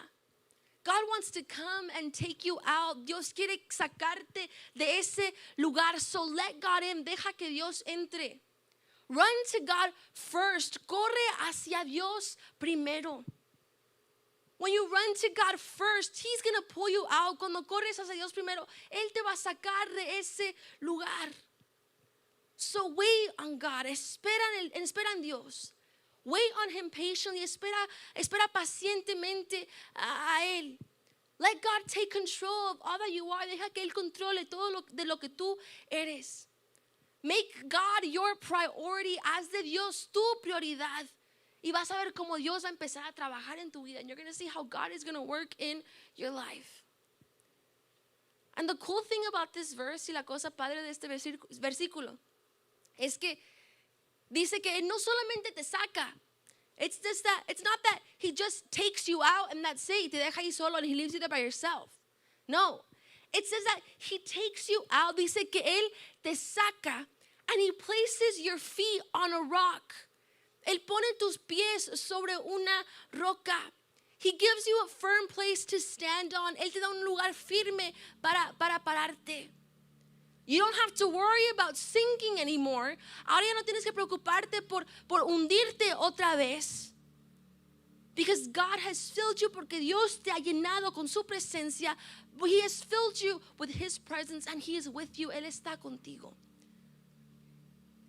God wants to come and take you out. Dios quiere sacarte de ese lugar. So let God in. Deja que Dios entre. Run to God first. Corre hacia Dios primero. When you run to God first, He's going to pull you out. Cuando corres hacia Dios primero, Él te va a sacar de ese lugar. So wait on God. Espera en Dios. Wait on Him patiently. Espera pacientemente a Él. Let God take control of all that you are. Deja que Él controle todo de lo que tú eres. Make God your priority. Haz de Dios tu prioridad. Y vas a ver cómo Dios va a empezar a trabajar en tu vida. And you're going to see how God is going to work in your life. And the cool thing about this verse y la cosa padre de este versículo es que dice que no solamente te saca. It's not that He just takes you out and that's it. Te deja ahí solo and He leaves you there by yourself. No. It says that He takes you out. Dice que Él te saca and He places your feet on a rock. Él pone tus pies sobre una roca. He gives you a firm place to stand on. Él te da un lugar firme para pararte. You don't have to worry about sinking anymore. Ahora ya no tienes que preocuparte por hundirte otra vez. Because God has filled you, porque Dios te ha llenado con su presencia. He has filled you with His presence and He is with you. Él está contigo.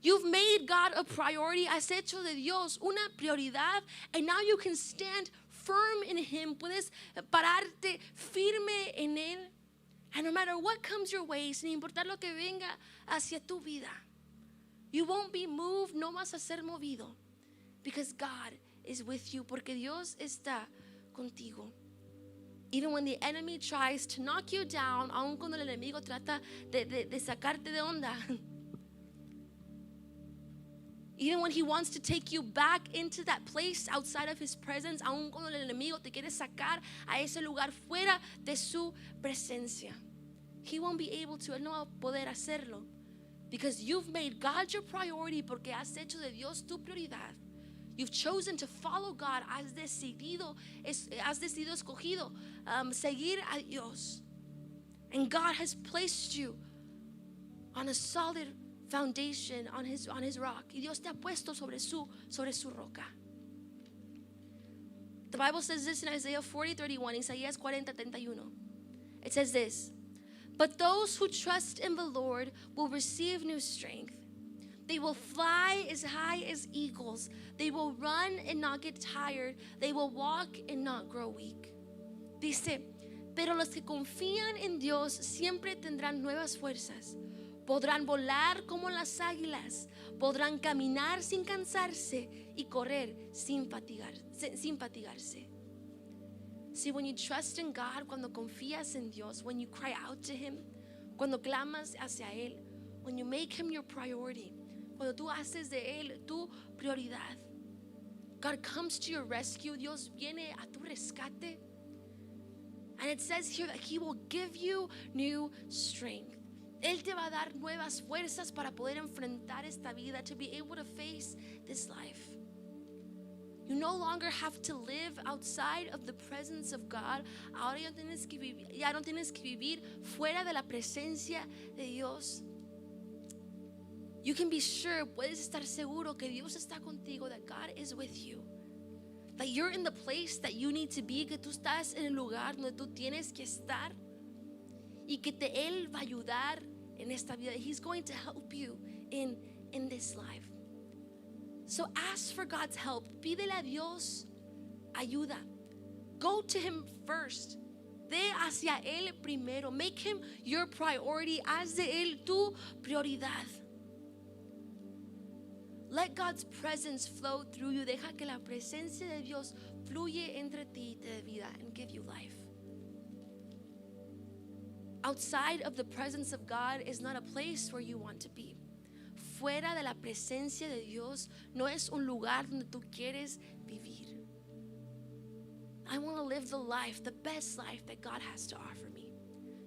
You've made God a priority. Has hecho de Dios una prioridad. And now you can stand firm in Him. Puedes pararte firme en Él. And no matter what comes your way, sin importar lo que venga hacia tu vida, you won't be moved, no vas a ser movido. Because God is with you. Porque Dios está contigo. Even when the enemy tries to knock you down, aun cuando el enemigo trata de sacarte de onda. Even when he wants to take you back into that place outside of His presence, aun cuando el enemigo te quiere sacar a ese lugar fuera de su presencia, he won't be able to, él no va a poder hacerlo. Because you've made God your priority, porque has hecho de Dios tu prioridad. You've chosen to follow God, has decidido escogido seguir a Dios. And God has placed you on a solid foundation, on his rock. Y Dios te ha puesto sobre su roca. The Bible says this in Isaiah 40:31, Isaías 40:31. It says this: but those who trust in the Lord will receive new strength. They will fly as high as eagles. They will run and not get tired. They will walk and not grow weak. Dice, pero los que confían en Dios siempre tendrán nuevas fuerzas. Podrán volar como las águilas. Podrán caminar sin cansarse y correr sin fatigarse. See, when you trust in God, cuando confías en Dios, when you cry out to Him, cuando clamas hacia Él, when you make Him your priority, cuando tú haces de Él tu prioridad, God comes to your rescue. Dios viene a tu rescate. And it says here that He will give you new strength. Él te va a dar nuevas fuerzas para poder enfrentar esta vida, to be able to face this life. You no longer have to live outside of the presence of God. Ahora ya no tienes que vivir fuera de la presencia de Dios. You can be sure, puedes estar seguro que Dios está contigo, that God is with you. That you're in the place that you need to be, que tú estás en el lugar donde tú tienes que estar. Y que Él va a ayudar en esta vida. He's going to help you in this life. So ask for God's help. Pídele a Dios ayuda. Go to Him first. Ve hacia Él primero. Make Him your priority. Haz de Él tu prioridad. Let God's presence flow through you. Deja que la presencia de Dios fluye entre ti y te dé vida and give you life. Outside of the presence of God is not a place where you want to be. Fuera de la presencia de Dios no es un lugar donde tú quieres vivir. I want to live the life, the best life that God has to offer me.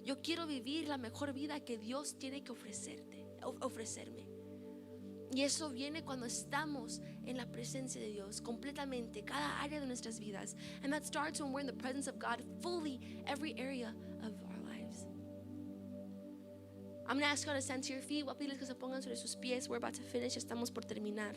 Yo quiero vivir la mejor vida que Dios tiene que ofrecerme. Y eso viene cuando estamos en la presencia de Dios completamente, cada área de nuestras vidas. And that starts when we're in the presence of God fully, every area of our lives. I'm going to ask you to stand to your feet. Voy a pedirles que se pongan sobre sus pies. We're about to finish. Estamos por terminar.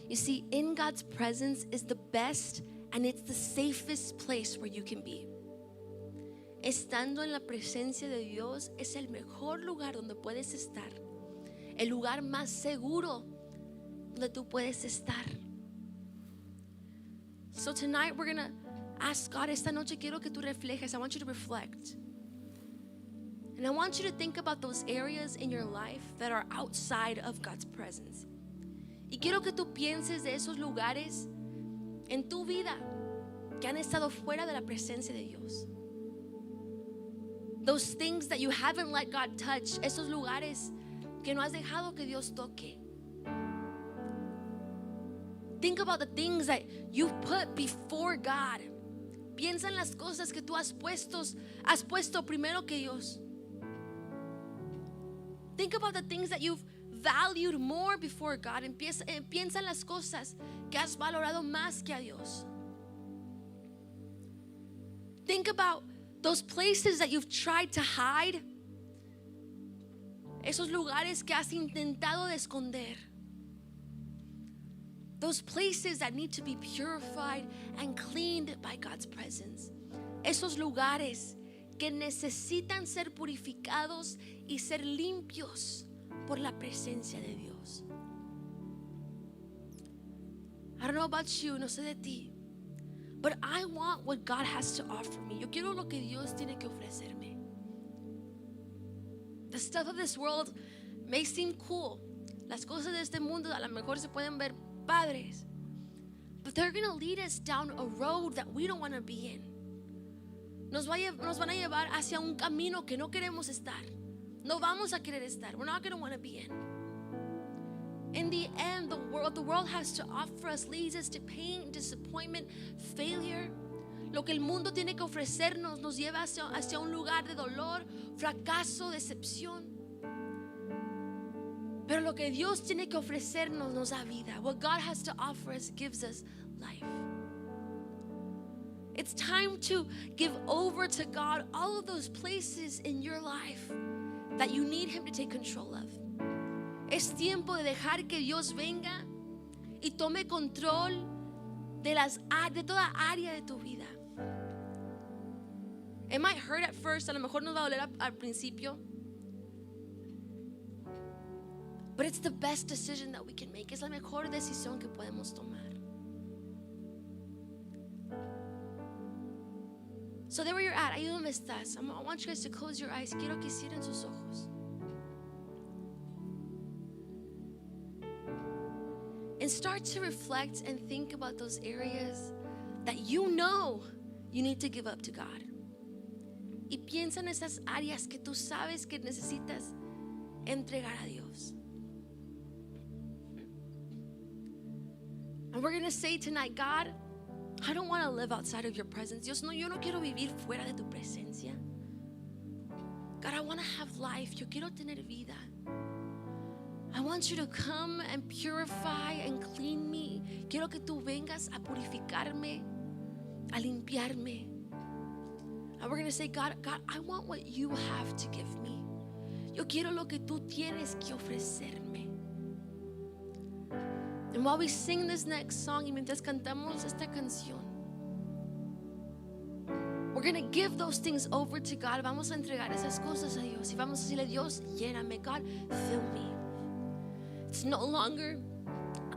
You see, in God's presence is the best and it's the safest place where you can be. Estando en la presencia de Dios es el mejor lugar donde puedes estar. El lugar más seguro donde tú puedes estar. So tonight we're going to ask God, esta noche quiero que tú reflejes. I want you to reflect. And I want you to think about those areas in your life that are outside of God's presence. Y quiero que tú pienses de esos lugares en tu vida que han estado fuera de la presencia de Dios. Those things that you haven't let God touch, esos lugares que no has dejado que Dios toque. Think about the things that you've put before God. Piensa en las cosas que tú has puesto primero que Dios. Think about the things that you've valued more before God. Piensa en las cosas que has valorado más que a Dios. Think about those places that you've tried to hide. Esos lugares que has intentado de esconder. Those places that need to be purified and cleaned by God's presence. Esos lugares que necesitan ser purificados y ser limpios por la presencia de Dios. I don't know about you, no sé de ti, but I want what God has to offer me. Yo quiero lo que Dios tiene que ofrecerme. The stuff of this world may seem cool. Las cosas de este mundo a lo mejor se pueden ver padres, but they're going to lead us down a road that we don't want to be in. Nos van a llevar hacia un camino que no queremos estar. No vamos a querer estar. We're not going to want to be in. In the end, what the world has to offer us leads us to pain, disappointment, failure. Lo que el mundo tiene que ofrecernos nos lleva hacia un lugar de dolor, fracaso, decepción. Pero lo que Dios tiene que ofrecernos nos da vida. What God has to offer us gives us life. It's time to give over to God all of those places in your life that you need Him to take control of. Es tiempo de dejar que Dios venga y tome control de toda área de tu vida. It might hurt at first, a lo mejor nos va a doler al principio, but it's the best decision that we can make. Es la mejor decisión que podemos tomar. So there where you're at, ahí donde estás, I want you guys to close your eyes. Quiero que cierren sus ojos. And start to reflect and think about those areas that you know you need to give up to God. Y piensa en esas áreas que tú sabes que necesitas entregar a Dios. And we're going to say tonight, God, I don't want to live outside of your presence. Dios, no, yo no quiero vivir fuera de tu presencia. God, I want to have life. Yo quiero tener vida. I want you to come and purify and clean me. Quiero que tú vengas a purificarme, a limpiarme. And we're going to say, God, I want what you have to give me. Yo quiero lo que tú tienes que ofrecerme. And while we sing this next song, y mientras cantamos esta canción, we're going to give those things over to God. Vamos a entregar esas cosas a Dios. Y vamos a decirle, Dios, lléname. God, fill me. It's no longer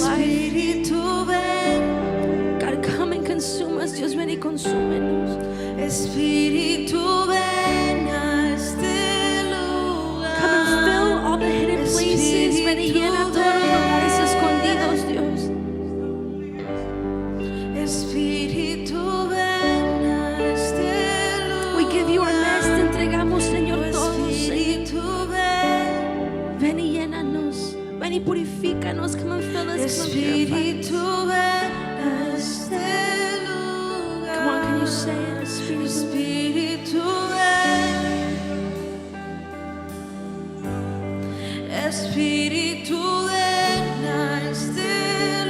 life. Espíritu ven, God, come and consume us. Dios, ven y consúmenos. Espíritu ven a este lugar. Come and fill all the hidden places. Ven y llena todos los lugares escondidos, Dios. Espíritu ven a este lugar. We give you our best. Te entregamos, Señor, todo. Señor. Espíritu ven, Ven y llénanos. Ven y purifícanos. Come and fill us. Come and purify us. Espíritu ven a este lugar. Come on, can you say it? Espíritu ven, Espíritu ven a este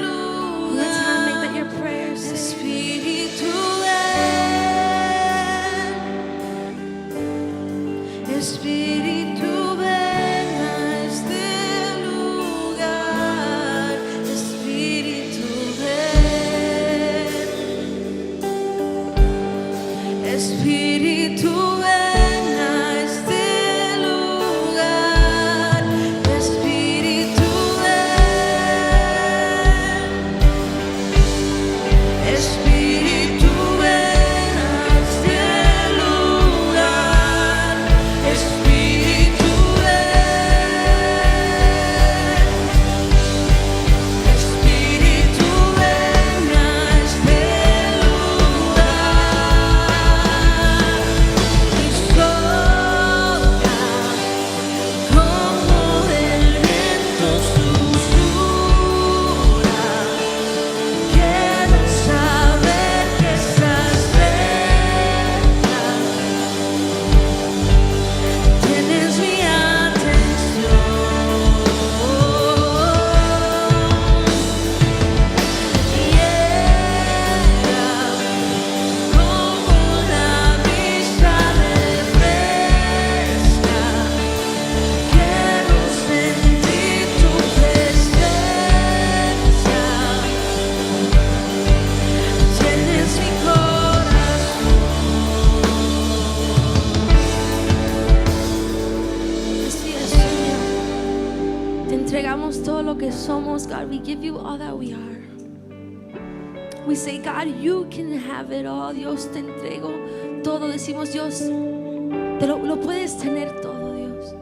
lugar. Let's not make that your prayer. Say, Espíritu ven, Espíritu ven a este lugar. Espíritu ven, Espíritu ven a este lugar. Espíritu ven, Espíritu ven a este lugar. Espíritu ven, Espíritu ven a este lugar. Y sopla como el viento susurra. Quiero saber que estás cerca. Tienes mi atención. Llega como la brisa refresca. Quiero sentir tu presencia. Tienes mi así es, Señor. Te entregamos todo lo que somos, God. We give you all that we are. We say, God, you can have it all. Dios, te entrego todo. Decimos, Dios, lo puedes tener todo, Dios.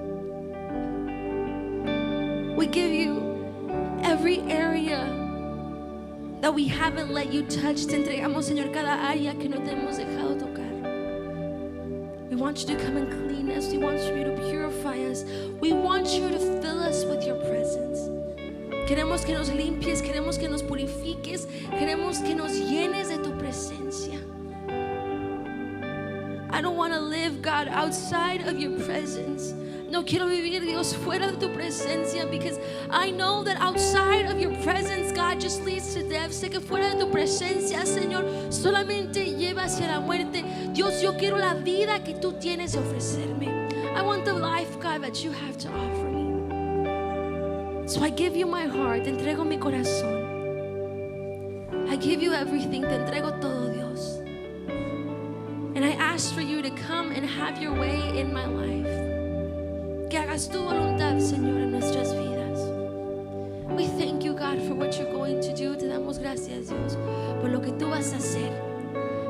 We give you every area that we haven't let you touch. Te entregamos, Señor, cada área que no te hemos dejado tocar. We want you to come and clean us. We want you to purify us. We want you to fill us with your presence. Queremos que nos limpies, queremos que nos purifiques, queremos que nos llenes de tu presencia. I don't want to live, God, outside of your presence. No quiero vivir, Dios, fuera de tu presencia, because I know that outside of your presence, God, just leads to death. Sé que fuera de tu presencia, Señor, solamente lleva hacia la muerte. Dios, yo quiero la vida que tú tienes a ofrecerme. I want the life, God, that you have to offer me. So I give you my heart. Te entrego mi corazón. I give you everything. Te entrego todo, Dios. And I ask for you to come and have your way in my life. Que hagas tu voluntad, Señor, en nuestras vidas. We thank you, God, for what you're going to do. Te damos gracias, Dios, por lo que tú vas a hacer.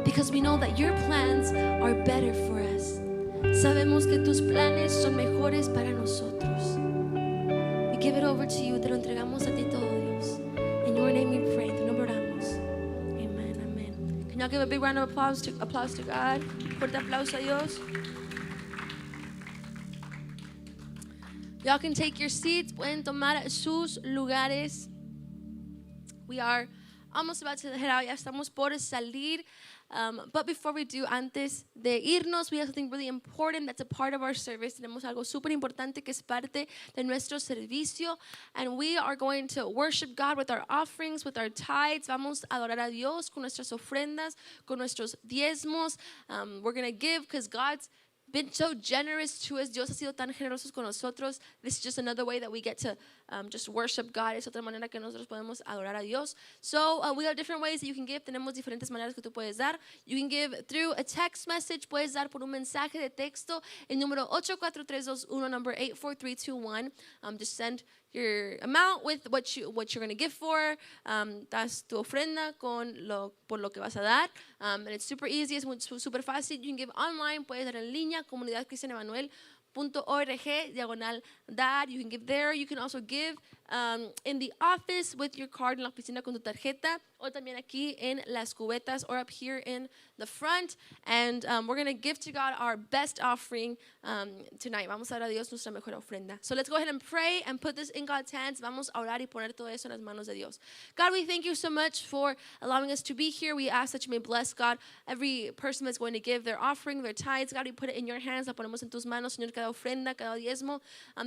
Because we know that your plans are better for us. Sabemos que tus planes son mejores para nosotros. We give it over to you. Te lo entregamos a ti todo, Dios. In your name we pray. En tu nombre oramos. Amen, amen. Can y'all give a big round of applause to God? Fuerte aplauso a Dios. Y'all can take your seats. Pueden tomar sus lugares. We are almost about to head out. Ya estamos por salir. But before we do, antes de irnos, we have something really important that's a part of our service. Tenemos algo súper importante que es parte de nuestro servicio. And we are going to worship God with our offerings, with our tithes. Vamos a adorar a Dios con nuestras ofrendas, con nuestros diezmos. We're going to give because God's been so generous to us. Dios ha sido tan generoso con nosotros. This is just another way that we get to just worship God. Es otra manera que nosotros podemos adorar a Dios. So we have different ways that you can give. Tenemos diferentes maneras que tú puedes dar. You can give through a text message. Puedes dar por un mensaje de texto. El número 84321, number 84321. Just send your amount with what you're going to give for. Das tu ofrenda por lo que vas a dar. And it's super easy. Es super fácil. You can give online. Puedes dar en línea. Comunidad Cristiana Emanuel.org/dar. You can give there. You can also give in the office with your card, en la oficina con tu tarjeta, o también aquí en las cubetas, or up here in the front. And we're going to give to God our best offering tonight. Vamos a dar a Dios nuestra mejor ofrenda. So let's go ahead and pray and put this in God's hands. Vamos a orar y poner todo eso en las manos de Dios. God, we thank you so much for allowing us to be here. We ask that you may bless, God, every person that's going to give their offering, their tithes. God, we put it in your hands. La ponemos en tus manos, Señor, cada ofrenda, cada diezmo.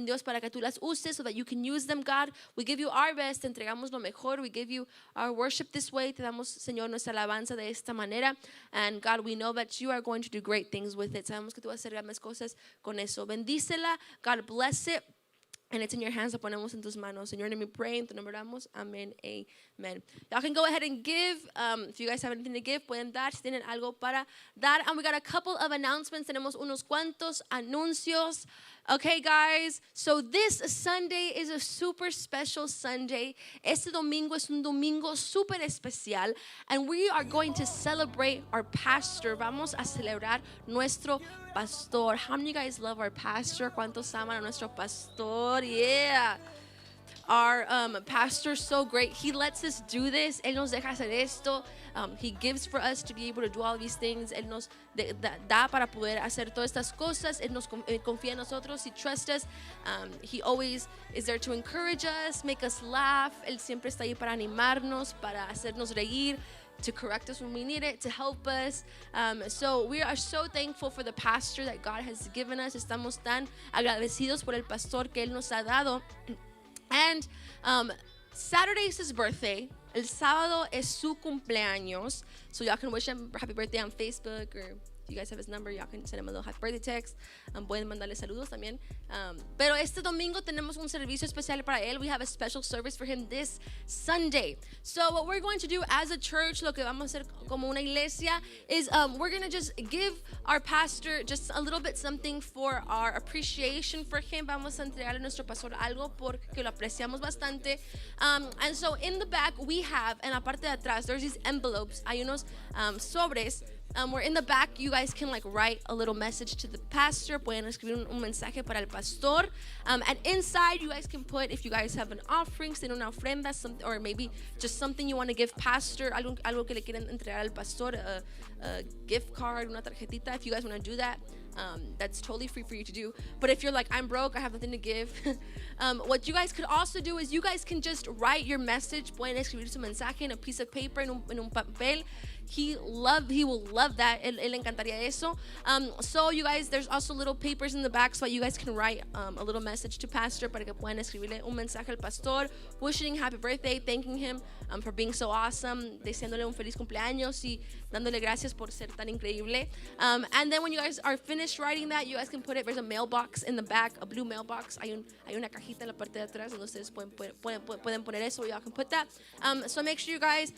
Dios, para que tú las uses so that you can use them, God. We give you our best. Te entregamos lo mejor. We give you our worship this way. Te damos, Señor, nuestra alabanza de esta manera. And God, we know that you are going to do great things with it. Sabemos que tú vas a hacer grandes cosas con eso. Bendícela. God, bless it. And it's in your hands. Lo ponemos en tus manos. In your name we pray. En tu nombre oramos. Amen. Amen. Y'all can go ahead and give. If you guys have anything to give, pueden dar. Si tienen algo para dar. And we got a couple of announcements. Tenemos unos cuantos anuncios. Okay, guys. So this Sunday is a super special Sunday. Este domingo es un domingo super especial. And we are going to celebrate our pastor. Vamos a celebrar nuestro pastor. How many of you guys love our pastor? ¿Cuántos aman a nuestro pastor? Yeah. Our pastor is so great. He lets us do this. Él nos deja hacer esto. He gives for us to be able to do all these things. Él nos da para poder hacer todas estas cosas. Él nos confía en nosotros. He trusts us. He always is there to encourage us, make us laugh. Él siempre está ahí para animarnos, para hacernos reír, to correct us when we need it, to help us. So we are so thankful for the pastor that God has given us. Estamos tan agradecidos por el pastor que Él nos ha dado. And Saturday is his birthday. El sábado es su cumpleaños. So y'all can wish him happy birthday on Facebook, or if you guys have his number, y'all can send him a little happy birthday text. Pueden mandarle saludos también. Pero este domingo tenemos un servicio especial para él. We have a special service for him this Sunday. So what we're going to do as a church, lo que vamos a hacer como una iglesia, is we're going to just give our pastor just a little bit something for our appreciation for him. Vamos a entregarle a nuestro pastor algo porque lo apreciamos bastante. And so in the back we have, en la parte de atrás, there's these envelopes. Hay unos sobres. Where in the back you guys can like write a little message to the pastor. Pueden escribir un mensaje para el pastor. And inside you guys can put, if you guys have an offering, si tienen una ofrenda, or maybe just something you want to give pastor, algo que le quieren entregar al pastor, a gift card, una tarjetita. If you guys want to do that, that's totally free for you to do. But if you're like, I'm broke, I have nothing to give, what you guys could also do is you guys can just write your message. Pueden escribir su mensaje en a piece of paper, en un papel. He will love that. Él le encantaría eso. So you guys, there's also little papers in the back so you guys can write a little message to pastor para que puedan escribirle un mensaje al pastor, wishing happy birthday, thanking him for being so awesome, deseándole un feliz cumpleaños y dándole gracias por ser tan increíble. And then when you guys are finished writing that, you guys can put it, there's a mailbox in the back, a blue mailbox. Hay una cajita en la parte de atrás donde ustedes pueden poner eso, y'all can put that. So make sure you guys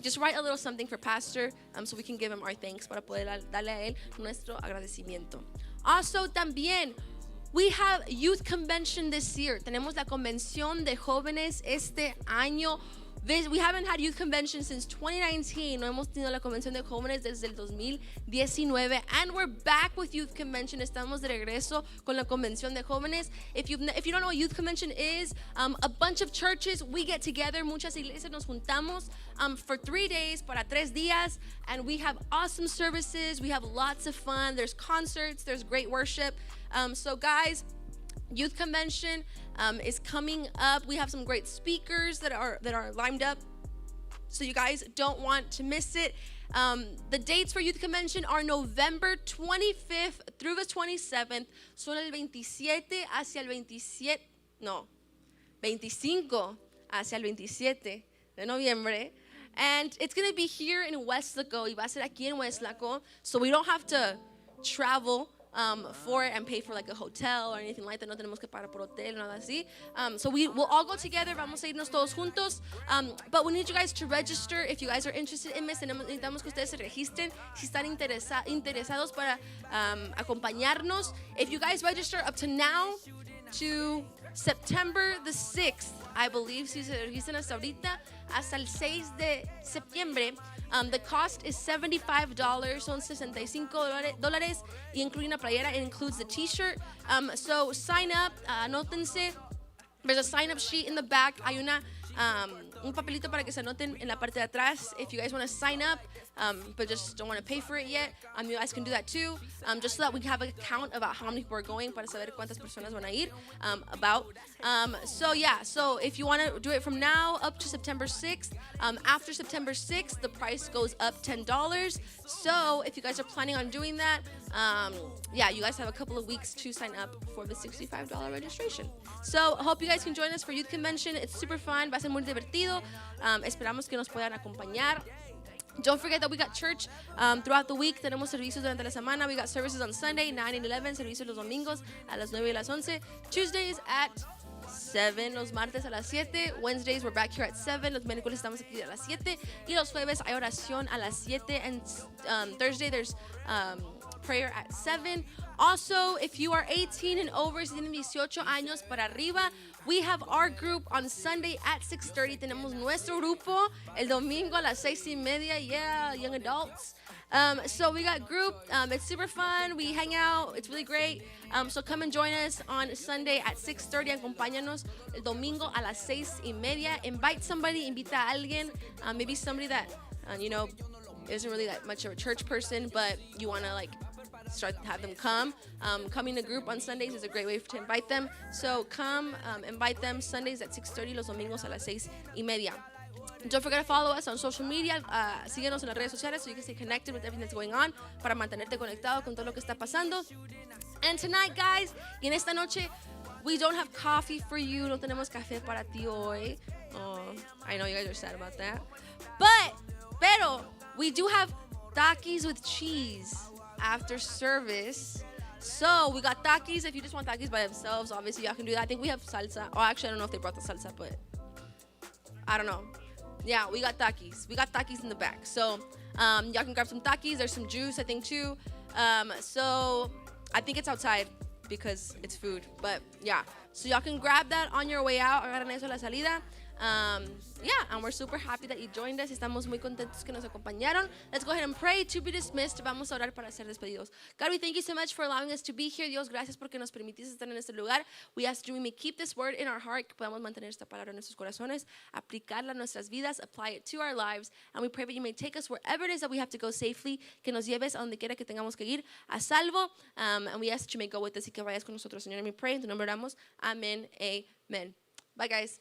just write a little something for pastor, so we can give him our thanks, para poder darle a él nuestro agradecimiento. Also, también, we have youth convention this year. Tenemos la convención de jóvenes este año. We haven't had youth convention since 2019. No hemos tenido la convención de jóvenes desde el 2019. And we're back with youth convention. Estamos de regreso con la convención de jóvenes. If you don't know what youth convention is, a bunch of churches, we get together. Muchas iglesias nos juntamos for 3 days, para 3 días. And we have awesome services. We have lots of fun. There's concerts. There's great worship. So guys, youth convention is coming up. We have some great speakers that are lined up, so you guys don't want to miss it. The dates for youth convention are November 25th through the 27th. Son el 27 hacia el 25 hacia el 27 de noviembre. And it's going to be here in Westlaco. Y va a ser aquí en Westlaco. So we don't have to travel for it and pay for like a hotel or anything like that. No tenemos que pagar por hotel, nada así. So we will all go together. Vamos a irnos todos juntos. But we need you guys to register if you guys are interested in this. Necesitamos que ustedes se registren si están interesados para acompañarnos. If you guys register up to now to September the 6th, I believe, si se registran hasta ahorita, hasta el 6 de septiembre, the cost is $75, son $65, y incluye una playera. It includes the t-shirt. So sign up, anótense. There's a sign-up sheet in the back. Hay un papelito para que se anoten en la parte de atrás. If you guys want to sign up, but just don't want to pay for it yet, you guys can do that too. Just so that we have a count about how many people are going para saber cuántas personas van a ir. So if you want to do it from now up to September 6th, after September 6th, the price goes up $10. So if you guys are planning on doing that, you guys have a couple of weeks to sign up for the $65 registration. So I hope you guys can join us for Youth Convention. It's super fun, va a ser muy divertido. Esperamos que nos puedan acompañar. Don't forget that we got church throughout the week. Tenemos servicios durante la semana. We got services on Sunday, 9 and 11. Servicios los domingos a las 9 y las 11. Tuesdays at 7. Los martes a las 7. Wednesdays we're back here at 7. Los miércoles estamos aquí a las 7. Y los jueves hay oración a las 7. And Thursday there's prayer at 7. Also, if you are 18 and over, si tienen 18 años para arriba, we have our group on Sunday at 6:30. Tenemos nuestro grupo el domingo a las 6:30. Yeah, young adults. So we got group. It's super fun. We hang out. It's really great. So come and join us on Sunday at 6:30. Acompáñanos el domingo a las 6:30. Invite somebody. Invita a alguien. Maybe somebody that isn't really that much of a church person, but you want to have them come. Coming to group on Sundays is a great way to invite them. So come, invite them Sundays at 6:30, los domingos a las 6:30. Don't forget to follow us on social media. Síguenos en las redes sociales so you can stay connected with everything that's going on, para mantenerte conectado con todo lo que está pasando. And tonight, guys, y en esta noche, we don't have coffee for you. No tenemos café para ti hoy. Oh, I know you guys are sad about that. Pero we do have Takis with cheese after service. So we got Takis. If you just want Takis by themselves, obviously y'all can do that. I think we have salsa. Oh, actually, I don't know if they brought the salsa, but I don't know. Yeah, we got Takis. We got Takis in the back. So y'all can grab some Takis. There's some juice, I think, too. So I think it's outside because it's food. But yeah, so y'all can grab that on your way out. Agarran eso a la salida. And we're super happy that you joined us. Estamos muy contentos que nos acompañaron. Let's go ahead and pray to be dismissed. Vamos a orar para ser despedidos. God, we thank you so much for allowing us to be here. Dios, gracias porque nos permitiste estar en este lugar. We ask you we may keep this word in our heart, que podamos mantener esta palabra en nuestros corazones, aplicarla en nuestras vidas, apply it to our lives, and we pray that you may take us wherever it is that we have to go safely, que nos lleves a donde quiera que tengamos que ir a salvo, and we ask that you may go with us y que vayas con nosotros, Señor. And we pray en tu nombre oramos. Amen. Amen. Bye, guys.